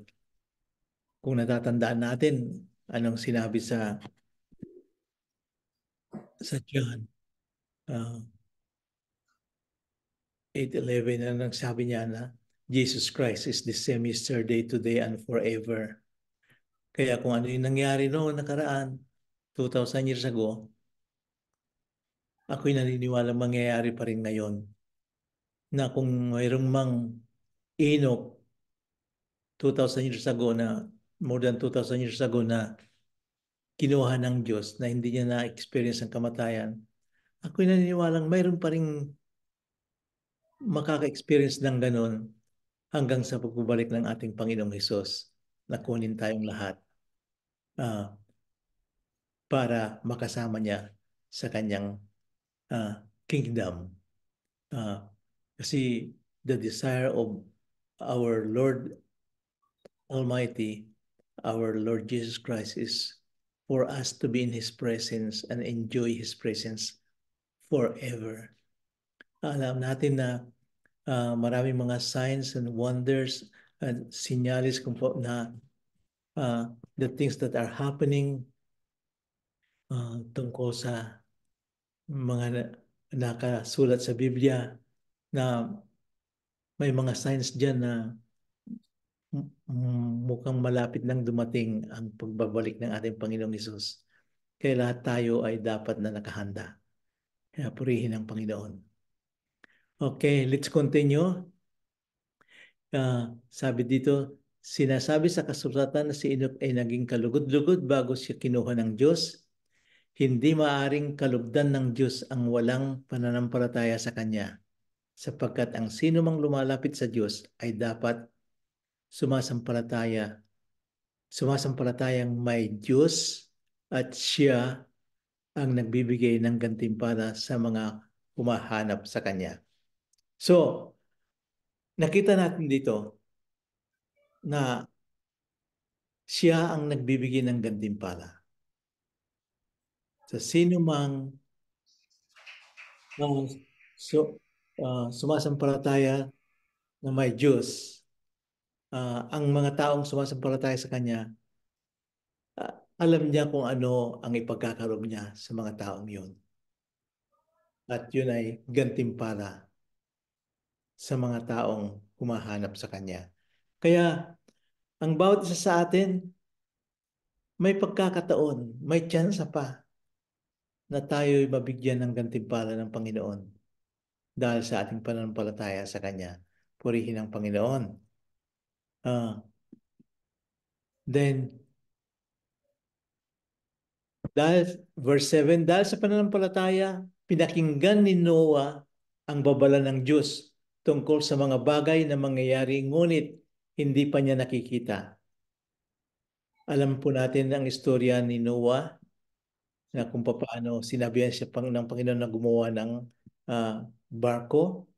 [SPEAKER 3] kung natatandaan natin anong sinabi sa John. 8:11 na nagsabi niya na Jesus Christ is the same yesterday, today, and forever. Kaya kung ano yung nangyari noon nakaraan, 2,000 years ago, ako'y naniniwala mangyayari pa rin ngayon. Na kung mayroong mang Enoch 2,000 years ago na, more than 2,000 years ago na kinuha ng Diyos na hindi niya na-experience ang kamatayan, ako'y naniniwalang mayroon pa rin makaka-experience ng ganon hanggang sa pagbabalik ng ating Panginoong Hesus na kunin tayong lahat para makasama niya sa kanyang kingdom. Kasi the desire of our Lord Almighty, our Lord Jesus Christ, is for us to be in His presence and enjoy His presence forever. Alam natin na maraming mga signs and wonders and sinyalis na the things that are happening tungkol sa mga nakasulat sa Biblia, na may mga signs dyan na mukhang malapit nang dumating ang pagbabalik ng ating Panginoong Hesus. Kaya lahat tayo ay dapat na nakahanda. Kaya purihin ang Panginoon. Okay, let's continue. Sabi dito, sinasabi sa kasulatan na si Enoch ay naging kalugod-lugod bago siya kinuha ng Diyos. Hindi maaring kalugdan ng Diyos ang walang pananampalataya sa Kanya, sapagkat ang sino mang lumalapit sa Diyos ay dapat sumasampalatayang may Diyos at siya ang nagbibigay ng gantimpala sa mga humahanap sa Kanya. So, nakita natin dito na siya ang nagbibigay ng gantimpala. Sa sino mang sumasampalataya na may Diyos, ang mga taong sumasampalataya sa Kanya, alam niya kung ano ang ipagkakaroon niya sa mga taong yun. At yun ay gantimpala sa mga taong humahanap sa Kanya. Kaya, ang bawat isa sa atin, may pagkakataon, may tsansa pa na tayo'y mabigyan ng gantimpala ng Panginoon dahil sa ating pananampalataya sa Kanya. Purihin ang Panginoon. Then, verse 7, dahil sa pananampalataya, pinakinggan ni Noah ang babala ng Diyos tungkol sa mga bagay na mangyayari, ngunit hindi pa niya nakikita. Alam po natin ang istorya ni Noah, na kung paano sinabihan siya ng Panginoon na gumawa ng barko.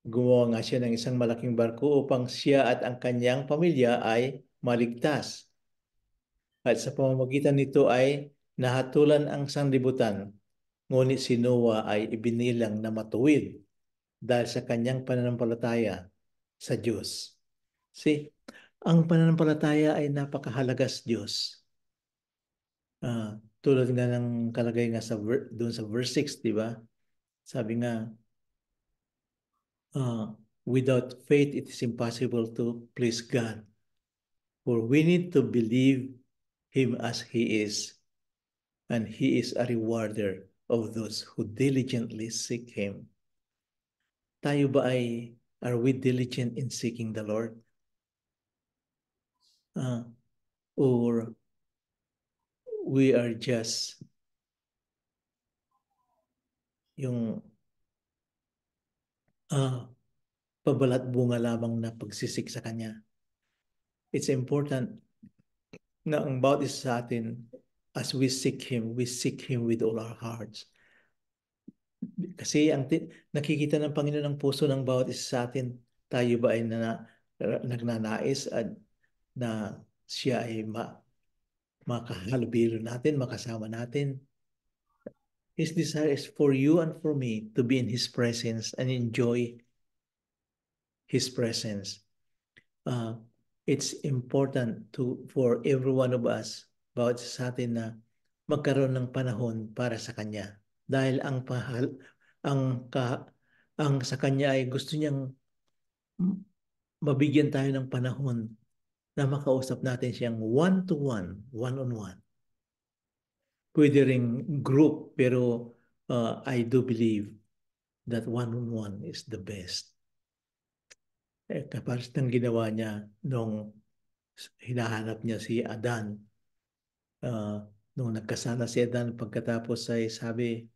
[SPEAKER 3] Gumawa nga siya ng isang malaking barko upang siya at ang kanyang pamilya ay maligtas. At sa pamamagitan nito ay nahatulan ang sanlibutan, ngunit si Noah ay ibinilang na matuwid dahil sa kanyang pananampalataya sa Diyos. See, ang pananampalataya ay napakahalaga sa Diyos. Tulad nga ng kalagay nga doon sa verse 6, di ba? Sabi nga, without faith it is impossible to please God. For we need to believe Him as He is, and He is a rewarder of those who diligently seek Him. Tayo ba are we diligent in seeking the Lord? Or we are just yung pabalat bunga lamang na pagsisik sa Kanya? It's important na ang bawat isa sa atin, as we seek Him with all our hearts. Kasi nakikita ng Panginoon ang puso ng bawat isa sa atin. Tayo ba ay nagnanais at na siya ay makahalubilo natin, makasama natin? His desire is for you and for me to be in His presence and enjoy His presence. It's important for every one of us, bawat sa atin, na magkaroon ng panahon para sa Kanya. Dahil ang ang sa Kanya ay gusto niyang mabigyan tayo ng panahon na makausap natin siyang one-to-one, one-on-one. Pwede ring group, pero I do believe that one-on-one is the best. Kapag ng ginawa niya nung hinahanap niya si Adan, nung nagkasala si Adan, pagkatapos ay sabi,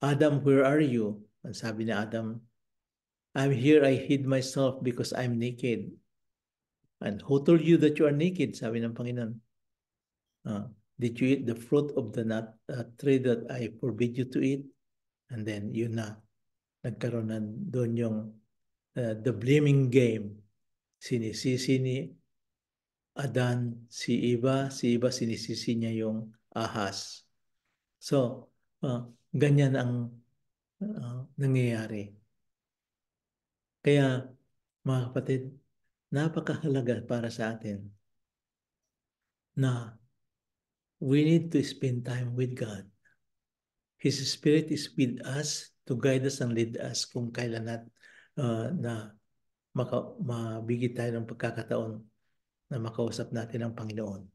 [SPEAKER 3] Adam, where are you? Ang sabi ni Adam, I'm here, I hid myself because I'm naked. And who told you that you are naked? Sabi ng Panginoon. Did you eat the fruit of the nut tree that I forbid you to eat? And then yun na, nagkaroon na doon yung the blaming game. Sinisisi ni Adan si Eva sinisisi niya yung ahas. So, ganyan ang nangyayari. Kaya, mga kapatid, napakahalaga para sa atin na we need to spend time with God. His Spirit is with us to guide us and lead us kung kailan na mabigit tayo ng pagkakataon na makausap natin ang Panginoon.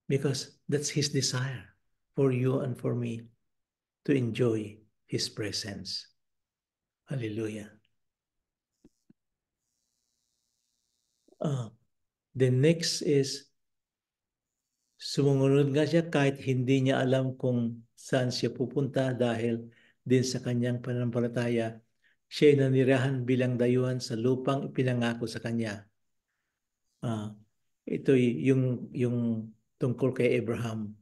[SPEAKER 3] Because that's His desire for you and for me to enjoy His presence. Hallelujah. The next is, sumunod nga siya kahit hindi niya alam kung saan siya pupunta dahil din sa kanyang pananampalataya, siya ay nanirahan bilang dayuhan sa lupang ipinangako sa kanya. Ito yung tungkol kay Abraham.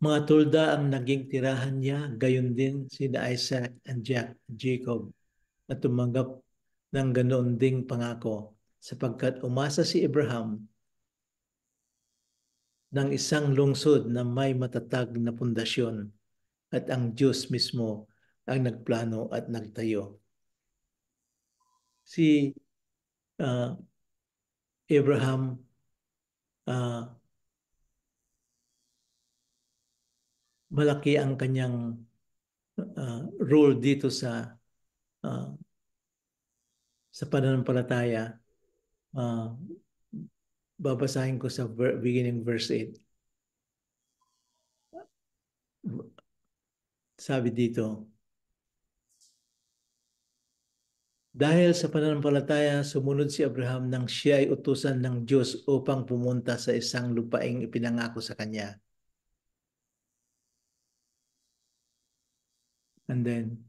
[SPEAKER 3] Mga tulda ang naging tirahan niya, gayon din sina Isaac and Jacob na tumanggap ng ganoon ding pangako sapagkat umasa si Abraham ng isang lungsod na may matatag na pundasyon at ang Diyos mismo ang nagplano at nagtayo. Si Abraham malaki ang kanyang role dito sa pananampalataya. Babasahin ko sa beginning verse 8. Sabi dito, dahil sa pananampalataya, sumunod si Abraham nang siya ay utusan ng Diyos upang pumunta sa isang lupaing ipinangako sa kanya. And then,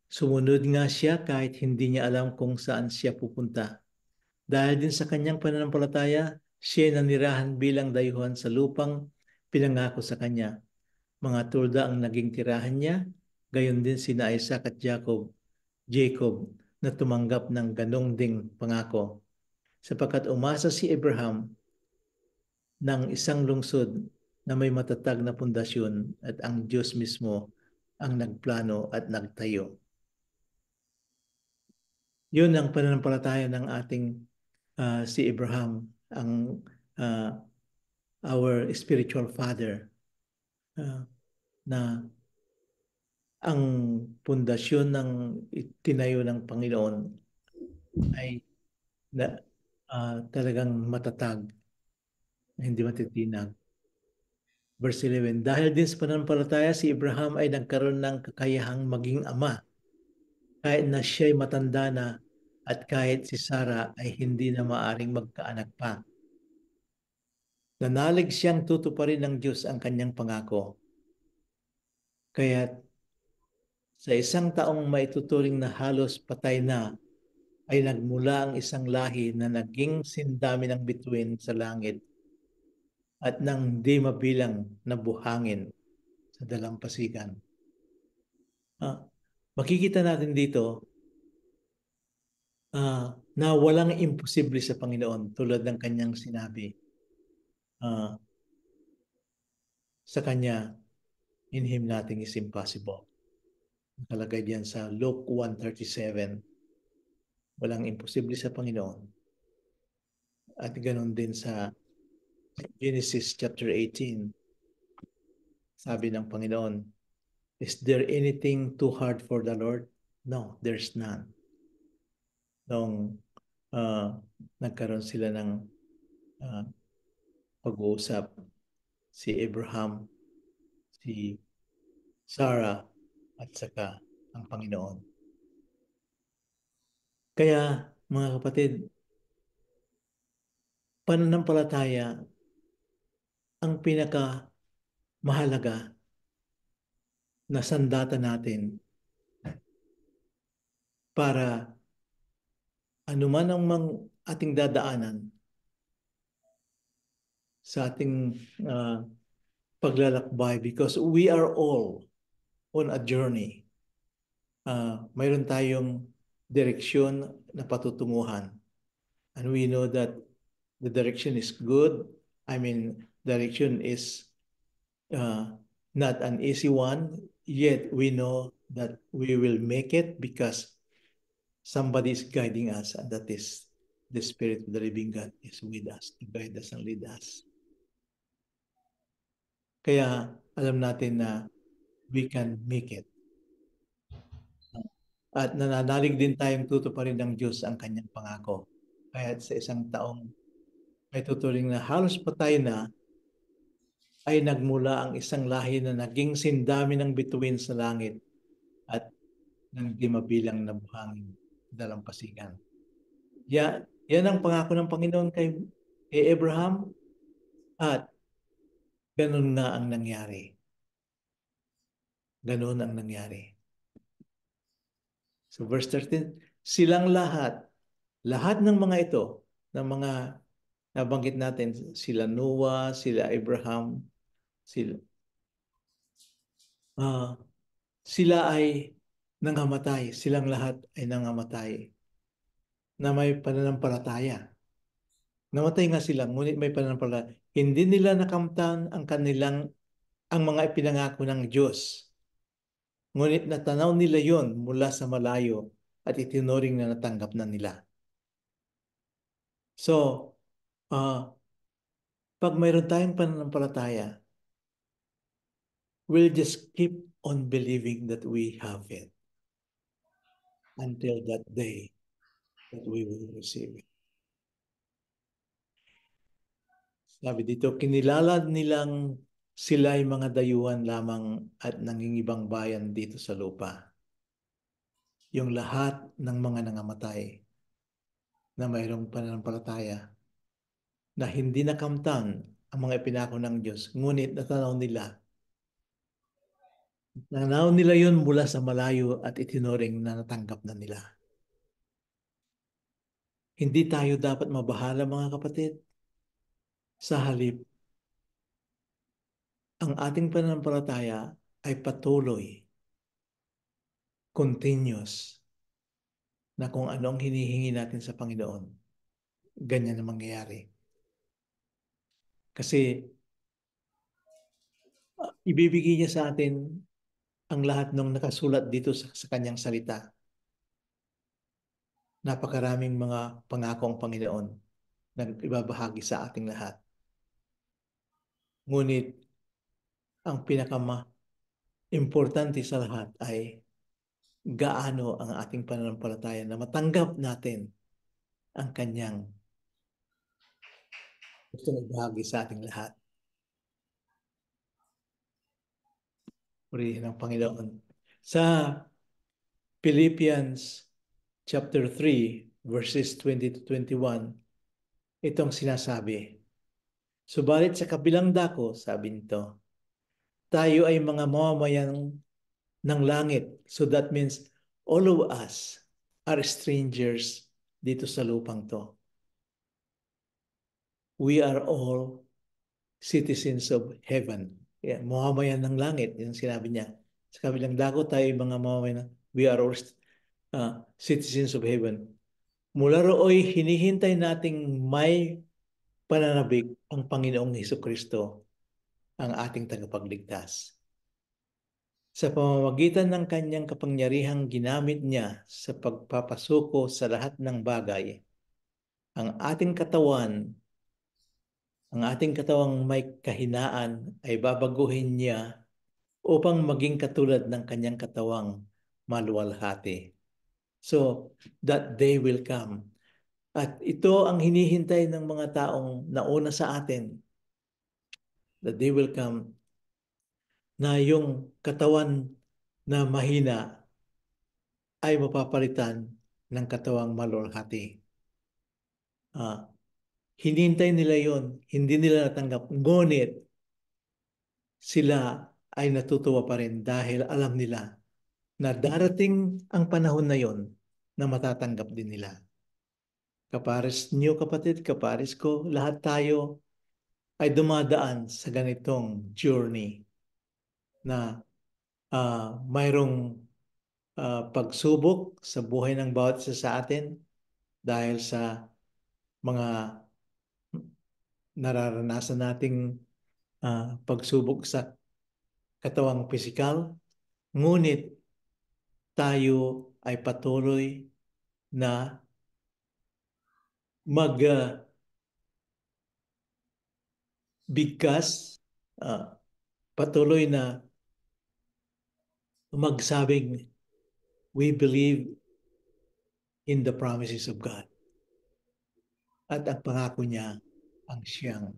[SPEAKER 3] sumunod nga siya kahit hindi niya alam kung saan siya pupunta. Dahil din sa kanyang pananampalataya, siya ay nanirahan bilang dayuhan sa lupang pinangako sa kanya. Mga tulda ang naging tirahan niya, gayon din sina Isaac at Jacob na tumanggap ng ganong ding pangako. Sapagkat umasa si Abraham ng isang lungsod na may matatag na pundasyon at ang Diyos mismo ang nagplano at nagtayo. Yun ang pananampalataya ng ating si Abraham, ang our spiritual father, na ang pundasyon ng tinayo ng Panginoon ay talagang matatag, hindi matitinag. Verse 11, dahil din sa pananampalataya, si Abraham ay nagkaroon ng kakayahang maging ama, kahit na siya'y matanda na at kahit si Sarah ay hindi na maaring magkaanak pa. Nanalig siyang tutuparin ng Diyos ang kanyang pangako. Kaya sa isang taong maituturing na halos patay na, ay nagmula ang isang lahi na naging sindami ng bituin sa langit at nang di mabilang na buhangin sa dalampasigan. Makikita natin dito na walang imposible sa Panginoon tulad ng kanyang sinabi sa kanya, in Him nothing is impossible. Nakalagay diyan sa Luke 1:37, walang imposible sa Panginoon. At ganoon din sa Genesis chapter 18, sabi ng Panginoon, Is there anything too hard for the Lord? No, there's none. Nung nagkaroon sila ng pag-uusap, si Abraham, si Sarah, at saka ang Panginoon. Kaya, mga kapatid, pananampalataya ang pinaka mahalaga na sandata natin para anuman ang ating dadaanan sa ating paglalakbay, because we are all on a journey. Mayroon tayong direksyon na patutunguhan. And we know that the direction is good. I mean, direction is not an easy one, yet we know that we will make it because somebody is guiding us, and that is the Spirit of the living God is with us to guide us and lead us. Kaya alam natin na we can make it. At nananalig din tayong tutuparin ng Diyos ang kanyang pangako. Kaya sa isang taong may tuturing na halos patay na, ay nagmula ang isang lahi na naging sindami ng bituin sa langit at ng di mabilang na buhangin dalampasigan. Yan ang pangako ng Panginoon kay Abraham, at ganun na ang nangyari. Ganun ang nangyari. So verse 13, silang lahat ng mga ito, ng mga nabanggit natin, sila Noah, sila Abraham, sila ay nangamatay. Silang lahat ay nangamatay na may pananampalataya. Namatay nga sila, ngunit may pananampalataya. Hindi nila nakamtan ang mga ipinangako ng Diyos. Ngunit natanaw nila yon mula sa malayo at itinuring na natanggap na nila. So, pag mayroon tayong pananampalataya, we'll just keep on believing that we have it until that day that we will receive it. Sabi dito, kinilala nilang sila ay mga dayuhan lamang at nangingibang bayan dito sa lupa. Yung lahat ng mga nangamatay na mayroong pananampalataya na hindi nakamtan ang mga ipinako ng Diyos, ngunit natanaw nila yun mula sa malayo at itinuring na natanggap na nila. Hindi tayo dapat mabahala, mga kapatid. Sa halip, ang ating pananampalataya ay patuloy, continuous, na kung anong hinihingi natin sa Panginoon, ganyan na mangyayari. Kasi ibibigay niya sa atin ang lahat ng nakasulat dito sa kanyang salita. Napakaraming mga pangako ang Panginoon na ibabahagi sa ating lahat. Ngunit ang pinaka-importante sa lahat ay gaano ang ating pananampalataya na matanggap natin ang kanyang gusto na ibahagi sa ating lahat. Purihin ang Panginoon. Sa Philippians chapter 3, verses 20 to 21, itong sinasabi. Subalit sa kabilang dako, sabi nito, tayo ay mga mamamayan ng langit. So that means all of us are strangers dito sa lupang to. We are all citizens of heaven. Yeah, mamamayan ng langit, yung sinabi niya. Sa kabilang dako, tayo ay mga mamamayan. We are all citizens of heaven. Mula rooy, hinihintay nating may pananabik ang Panginoong Hesukristo, ang ating tagapagligtas. Sa pamamagitan ng kanyang kapangyarihang ginamit niya sa pagpapasuko sa lahat ng bagay, ang ating katawang may kahinaan ay babaguhin niya upang maging katulad ng kanyang katawang maluwalhati. So, that day will come. At ito ang hinihintay ng mga taong nauna sa atin. That day will come na yung katawan na mahina ay mapapalitan ng katawang maluwalhati. Hinintay nila yon, hindi nila natanggap. Ngunit sila ay natutuwa pa rin dahil alam nila na darating ang panahon na yon na matatanggap din nila. Kapares niyo kapatid, kapares ko, lahat tayo ay dumadaan sa ganitong journey na mayroong pagsubok sa buhay ng bawat isa sa atin dahil sa mga nararanasan nating pagsubok sa katawang pisikal, ngunit tayo ay patuloy na magbigkas, patuloy na magsabing, we believe in the promises of God. At ang pangako niya ang siyang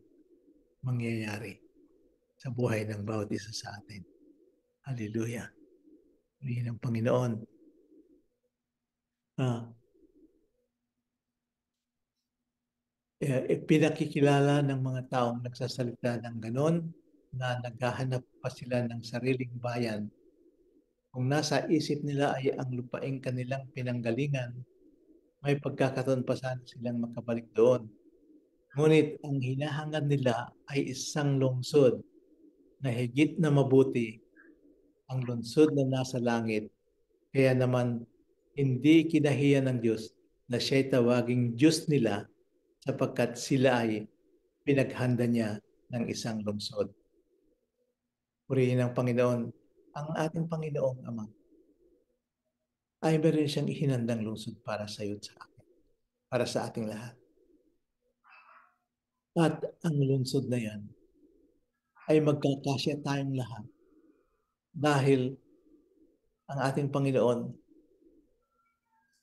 [SPEAKER 3] mangyayari sa buhay ng bawat isa sa atin. Hallelujah. Purihin ang Panginoon. Pinakikilala ng mga taong nagsasalita ng ganon na naghahanap pa sila ng sariling bayan. Kung nasa isip nila ay ang lupaing kanilang pinanggalingan, may pagkakataon pa sana silang makabalik doon. Ngunit ang hinahangad nila ay isang lungsod na higit na mabuti, ang lungsod na nasa langit. Kaya naman, hindi kinahiya ng Diyos na siya'y tawaging Diyos nila sapagkat sila ay pinaghanda niya ng isang lungsod. Purihin ang Panginoon. Ang ating Panginoong Ama ay meron siyang ihinandang lungsod para sa iyo at sa akin, para sa ating lahat. At ang lungsod na yan ay magkakasya tayong lahat dahil ang ating Panginoon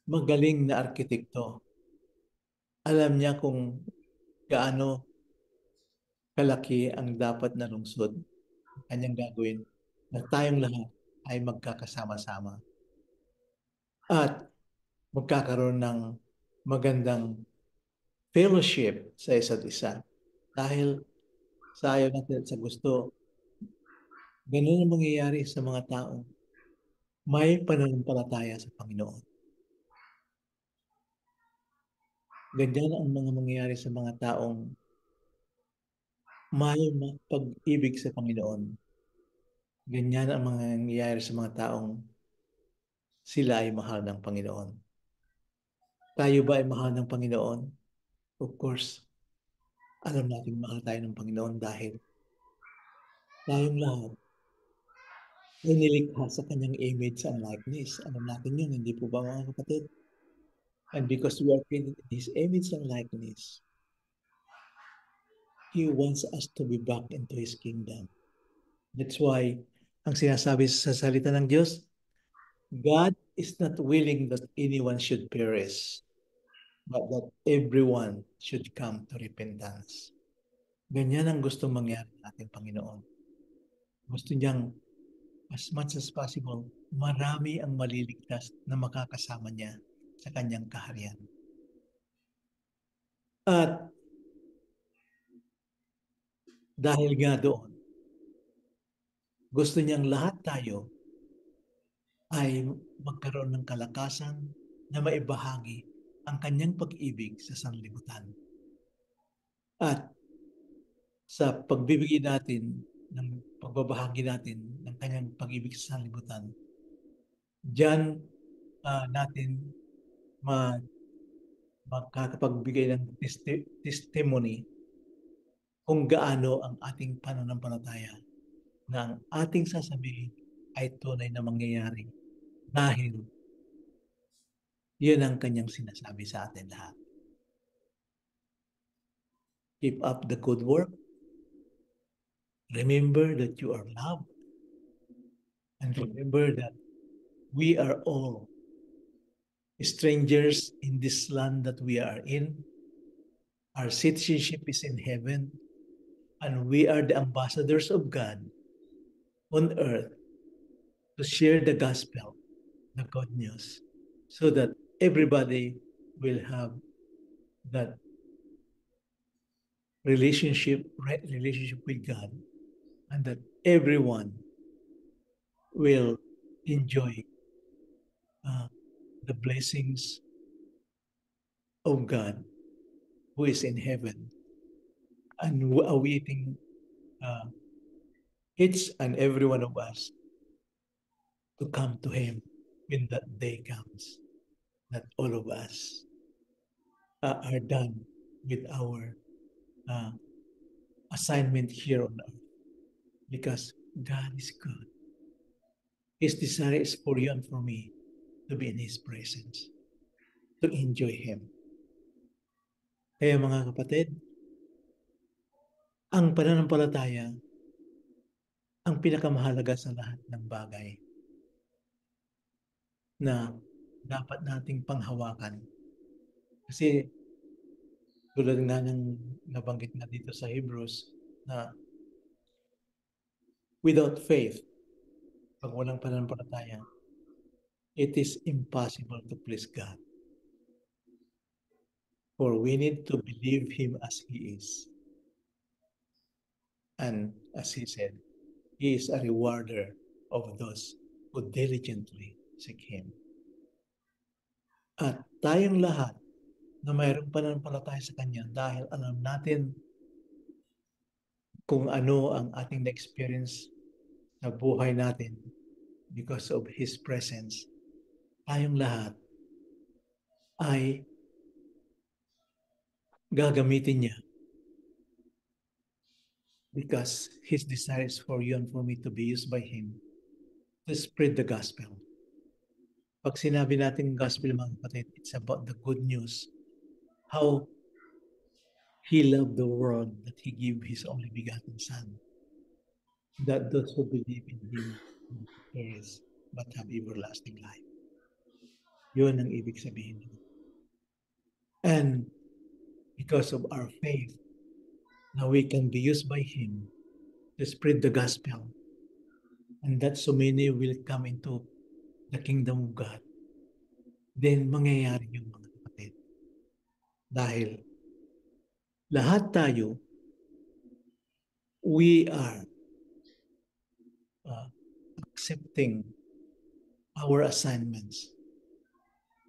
[SPEAKER 3] magaling na arkitekto. Alam niya kung gaano kalaki ang dapat na lungsod kanyang gagawin na tayong lahat ay magkakasama-sama at magkakaroon ng magandang fellowship sa isa't isa. Dahil sa ayaw natin at sa gusto, ganun ang mangyayari sa mga taong may pananampalataya sa Panginoon. Ganyan ang mga mangyayari sa mga taong may pag-ibig sa Panginoon. Ganyan ang mga nangyayari sa mga taong sila ay mahal ng Panginoon. Tayo ba ay mahal ng Panginoon? Of course, alam natin mahal tayo ng Panginoon dahil tayong lahat ay nilikha sa kanyang image and likeness. Alam natin yun, hindi po ba mga kapatid? And because we are created in His image and likeness, He wants us to be back into His kingdom. That's why, ang sinasabi sa salita ng Diyos, God is not willing that anyone should perish, but that everyone should come to repentance. Ganyan ang gusto mangyari ng ating Panginoon. Gusto niyang, as much as possible, marami ang maliligtas na makakasama niya sa kanyang kaharian. At dahil nga doon, gusto niyang lahat tayo ay magkaroon ng kalakasan na maibahagi ang kanyang pag-ibig sa sanlibutan. At sa pagbibigay natin, ng pagbabahagi natin ng kanyang pag-ibig sa sanlibutan, diyan natin makakapagbigay ng testimony kung gaano ang ating pananampalataya na ang ating sasabihin ay tunay na mangyayari dahil yun ang kanyang sinasabi sa atin lahat. Keep up the good work. Remember that you are loved. And remember that we are all strangers in this land that we are in. Our citizenship is in heaven, and we are the ambassadors of God on earth to share the gospel, the good news, so that everybody will have that right relationship with God, and that everyone will enjoy the blessings of God who is in heaven and awaiting each and every one of us to come to Him when that day comes, that all of us are done with our assignment here on earth, because God is good. His desire is for you and for me to be in His presence, to enjoy Him. Kaya mga kapatid, ang pananampalataya ang pinakamahalaga sa lahat ng bagay na dapat nating panghawakan. Kasi tulad nga ng nabanggit na dito sa Hebrews na without faith, pag walang pananampalataya, it is impossible to please God. For we need to believe Him as He is. And as He said, He is a rewarder of those who diligently seek Him. At tayong lahat na mayroong pananampalataya sa Kanya dahil alam natin kung ano ang ating na-experience sa buhay natin because of His presence, tayong lahat ay gagamitin niya because His desire is for you and for me to be used by Him to spread the gospel. Pag sinabi natin gospel, mga kapatid, it's about the good news. How He loved the world that He gave His only begotten Son, that those who believe in Him will not perish but have everlasting life. Yun ang ibig sabihin. And because of our faith, now we can be used by Him to spread the gospel, and that so many will come into the kingdom of God, then mangyayari yung mga kapatid. Dahil lahat tayo, we are accepting our assignments.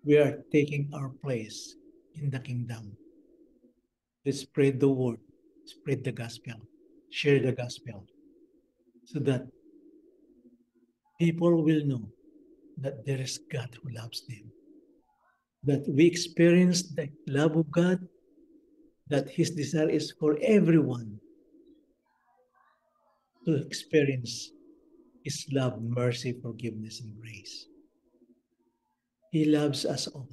[SPEAKER 3] We are taking our place in the kingdom to spread the word, spread the gospel, share the gospel, so that people will know that there is God who loves them, that we experience the love of God, that His desire is for everyone to experience His love, mercy, forgiveness, and grace. He loves us all,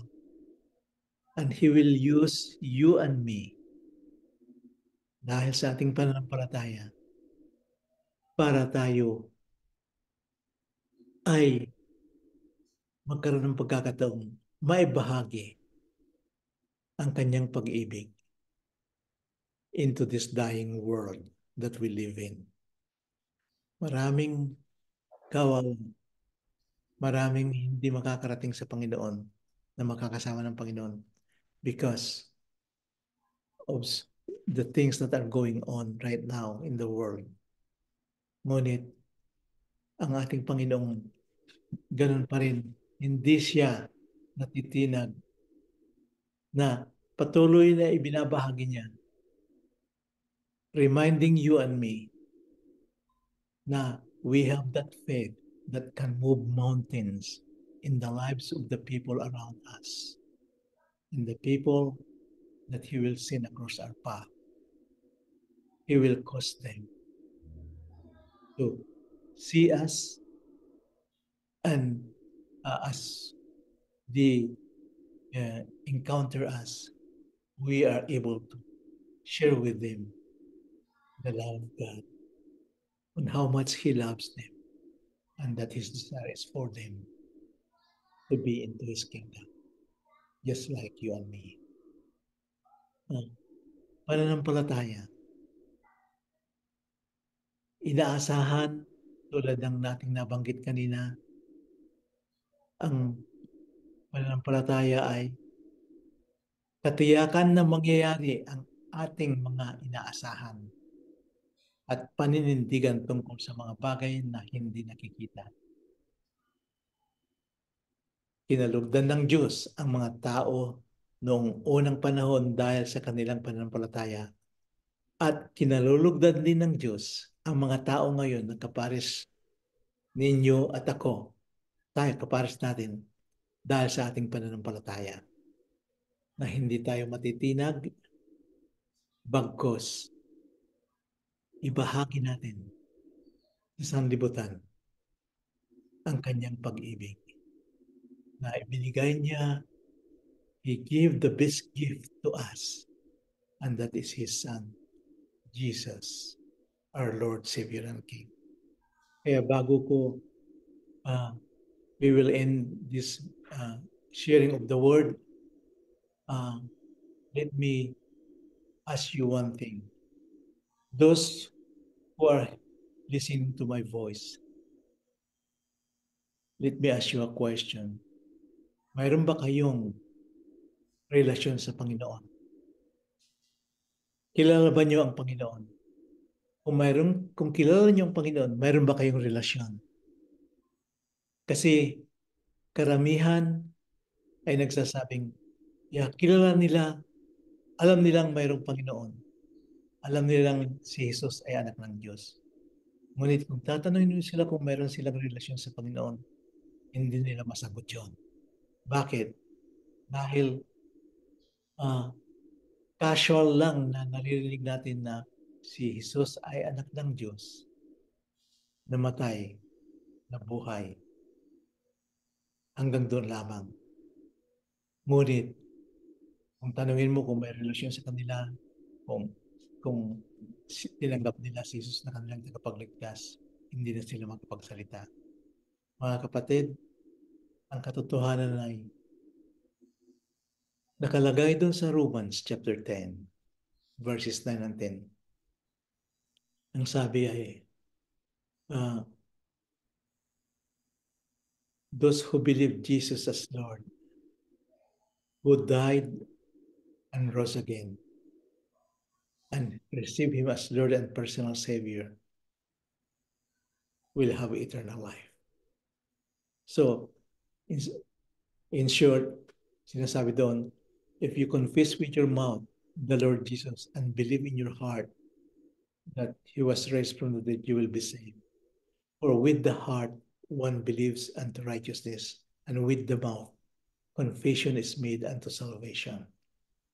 [SPEAKER 3] and He will use you and me dahil sa ating pananampalataya para tayo ay magkaroon ng pagkakataong maibahagi ang Kanyang pag-ibig into this dying world that we live in. Maraming kawawa, maraming hindi makakarating sa Panginoon na makakasama ng Panginoon because of the things that are going on right now in the world. Ngunit ang ating Panginoon, ganun pa rin, hindi siya natitinag na patuloy na ibinabahagi niya, reminding you and me na we have that faith that can move mountains in the lives of the people around us, in the people that He will send across our path. He will cause them to see us, and as they encounter us, we are able to share with them the love of God and how much He loves them. and that His desire is for them to be into His kingdom, just like you and me. Pananampalataya, inaasahan, tulad ng nating nabanggit kanina, ang pananampalataya ay katiyakan na mangyayari ang ating mga inaasahan at paninindigan tungkol sa mga bagay na hindi nakikita. Kinalugdan ng Diyos ang mga tao noong unang panahon dahil sa kanilang pananampalataya, at kinalulugdan din ng Diyos ang mga tao ngayon na kapares ninyo at ako, tayo kapares natin, dahil sa ating pananampalataya, na hindi tayo matitinag, bagkus ibahagi natin sa sanlibutan ang kanyang pag-ibig na ibinigay niya. He gave the best gift to us, and that is His Son, Jesus, our Lord, Savior, and King. Kaya bago ko we will end this sharing of the word, let me ask you one thing. Those who are listening to my voice, let me ask you a question. Mayroon ba kayong relasyon sa Panginoon? Kilala ba niyo ang Panginoon? Kung kilala niyo ang Panginoon, mayroon ba kayong relasyon? Kasi karamihan ay nagsasabing, kilala nila, alam nilang mayroong Panginoon. Alam nilang si Jesus ay anak ng Diyos. Ngunit kung tatanungin niyo sila kung mayroon silang relasyon sa Panginoon, hindi nila masagot yun. Bakit? Dahil casual lang na naririnig natin na si Jesus ay anak ng Diyos, namatay, nabuhay. Hanggang doon lamang. Ngunit, kung tanungin mo kung may relasyon sa kanila, kung tinanggap nila si Jesus na kanilang tagapagligtas, hindi na sila makapagsalita. Mga kapatid, ang katotohanan ay nakalagay doon sa Romans chapter 10, verses 9 and 10. Ang sabi ay, those who believe Jesus as Lord, who died and rose again, and receive Him as Lord and personal Savior, will have eternal life. So, in short, sinasabi doon, if you confess with your mouth the Lord Jesus and believe in your heart that He was raised from the dead, you will be saved. For with the heart one believes unto righteousness, and with the mouth confession is made unto salvation.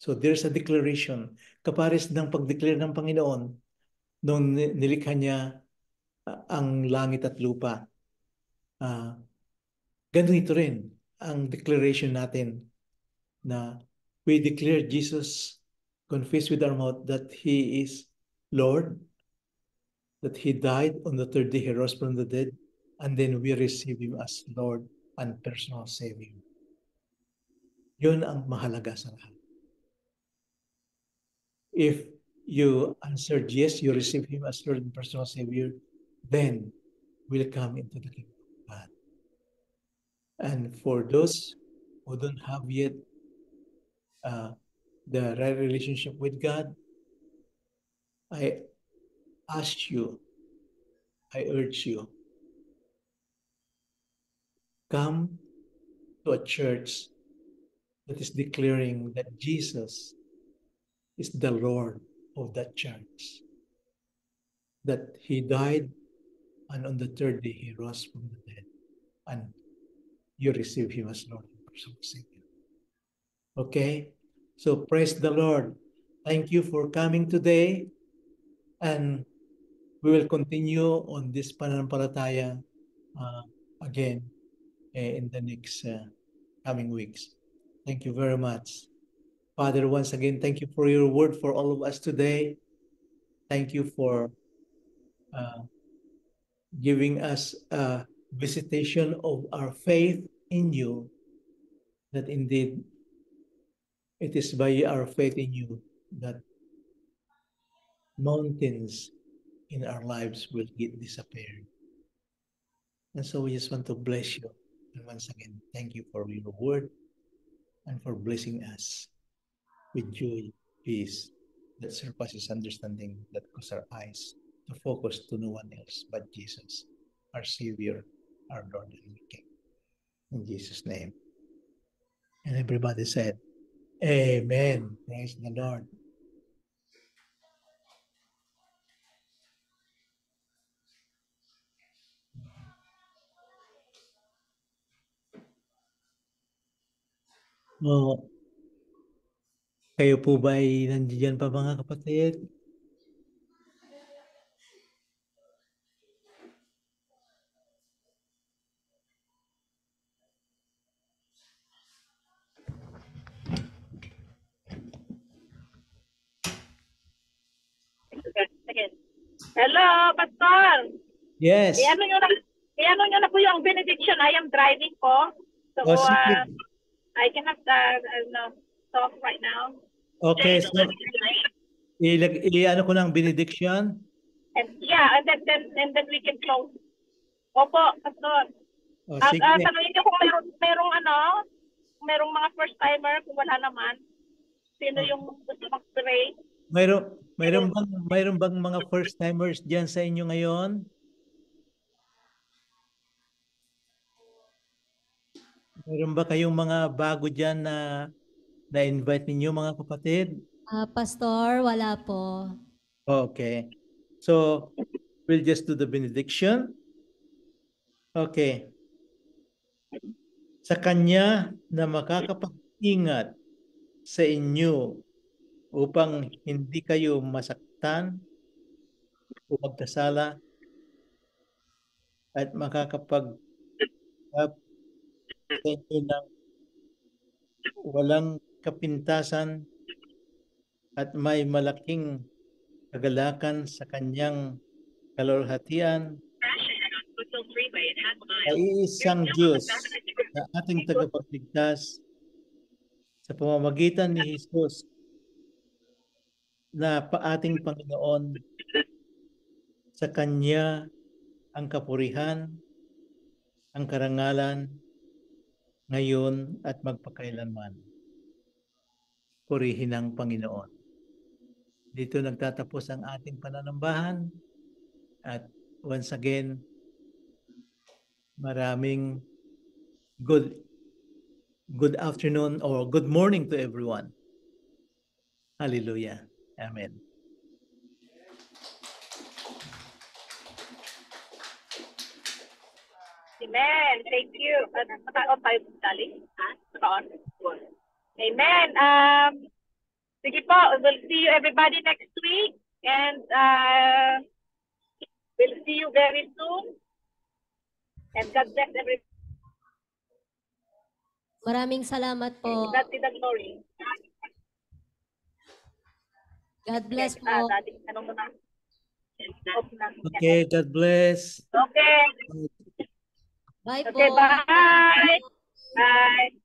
[SPEAKER 3] So there's a declaration. Kapares ng pag-declare ng Panginoon nung nilikha niya ang langit at lupa. Ganito rin ang declaration natin na we declare Jesus, confess with our mouth that He is Lord, that He died on the third day, He rose from the dead, and then we receive Him as Lord and personal Savior. Yun ang mahalaga sa lahat. If you answered yes, you receive Him as Lord and personal Savior, then we'll come into the kingdom of God. And for those who don't have yet the right relationship with God, I ask you, I urge you, come to a church that is declaring that Jesus is the Lord of that church, that He died, and on the third day He rose from the dead, and you receive Him as Lord and personal Savior. Okay? So praise the Lord. Thank you for coming today, and we will continue on this pananampalataya again in the next coming weeks. Thank you very much. Father, once again, thank you for your word for all of us today. Thank you for giving us visitation of our faith in you, that indeed it is by our faith in you that mountains in our lives will get disappeared. And so we just want to bless you. And once again, thank you for your word and for blessing us with joy, peace that surpasses understanding, that causes our eyes to focus to no one else but Jesus, our Savior, our Lord and King. In Jesus' name. And everybody said, Amen. Praise the Lord. Oh, kayo po ba ay nandiyan pa mga kapatid?
[SPEAKER 7] Hello, Pastor.
[SPEAKER 3] Yes.
[SPEAKER 7] Iano nyo na po yung benediction. I am driving po. So,
[SPEAKER 3] Oh, sige.
[SPEAKER 7] I cannot talk right now.
[SPEAKER 3] Okay, so i-ano ko ng benediction?
[SPEAKER 7] And yeah, and then we can close. Opo, Pastor.
[SPEAKER 3] Oh,
[SPEAKER 7] At
[SPEAKER 3] sige.
[SPEAKER 7] tanungin nyo kung merong mga first timer, kung wala naman. Sino yung gusto mag-pray?
[SPEAKER 3] Mayroon bang mga first timers diyan sa inyo ngayon? Mayroon ba kayong mga bago diyan na na-invite ninyo mga kapatid?
[SPEAKER 5] Pastor, wala po.
[SPEAKER 3] Okay. So, we'll just do the benediction. Okay. Sa Kanya na makakapag-ingat sa inyo upang hindi kayo masaktan o magkasala at makakapag sa inyo ng walang kapintasan at may malaking kagalakan sa kanyang kalwalhatian ay iisang Diyos na ating tagapagligtas sa pamamagitan ni Jesus na ating Panginoon. Sa Kanya ang kapurihan, ang karangalan, ngayon at magpakailanman. Purihin ang Panginoon. Dito nagtatapos ang ating pananambahan. At once again, maraming good afternoon or good morning to everyone. Hallelujah. Amen.
[SPEAKER 7] Amen. Thank you. Amen. Sige po, we'll see you everybody next week. And we'll see you very soon. And God bless everybody.
[SPEAKER 5] Maraming salamat po.
[SPEAKER 7] God be the glory.
[SPEAKER 5] God bless po.
[SPEAKER 3] Okay, God bless.
[SPEAKER 7] Okay.
[SPEAKER 5] Bye po.
[SPEAKER 7] Okay, bye. Bye.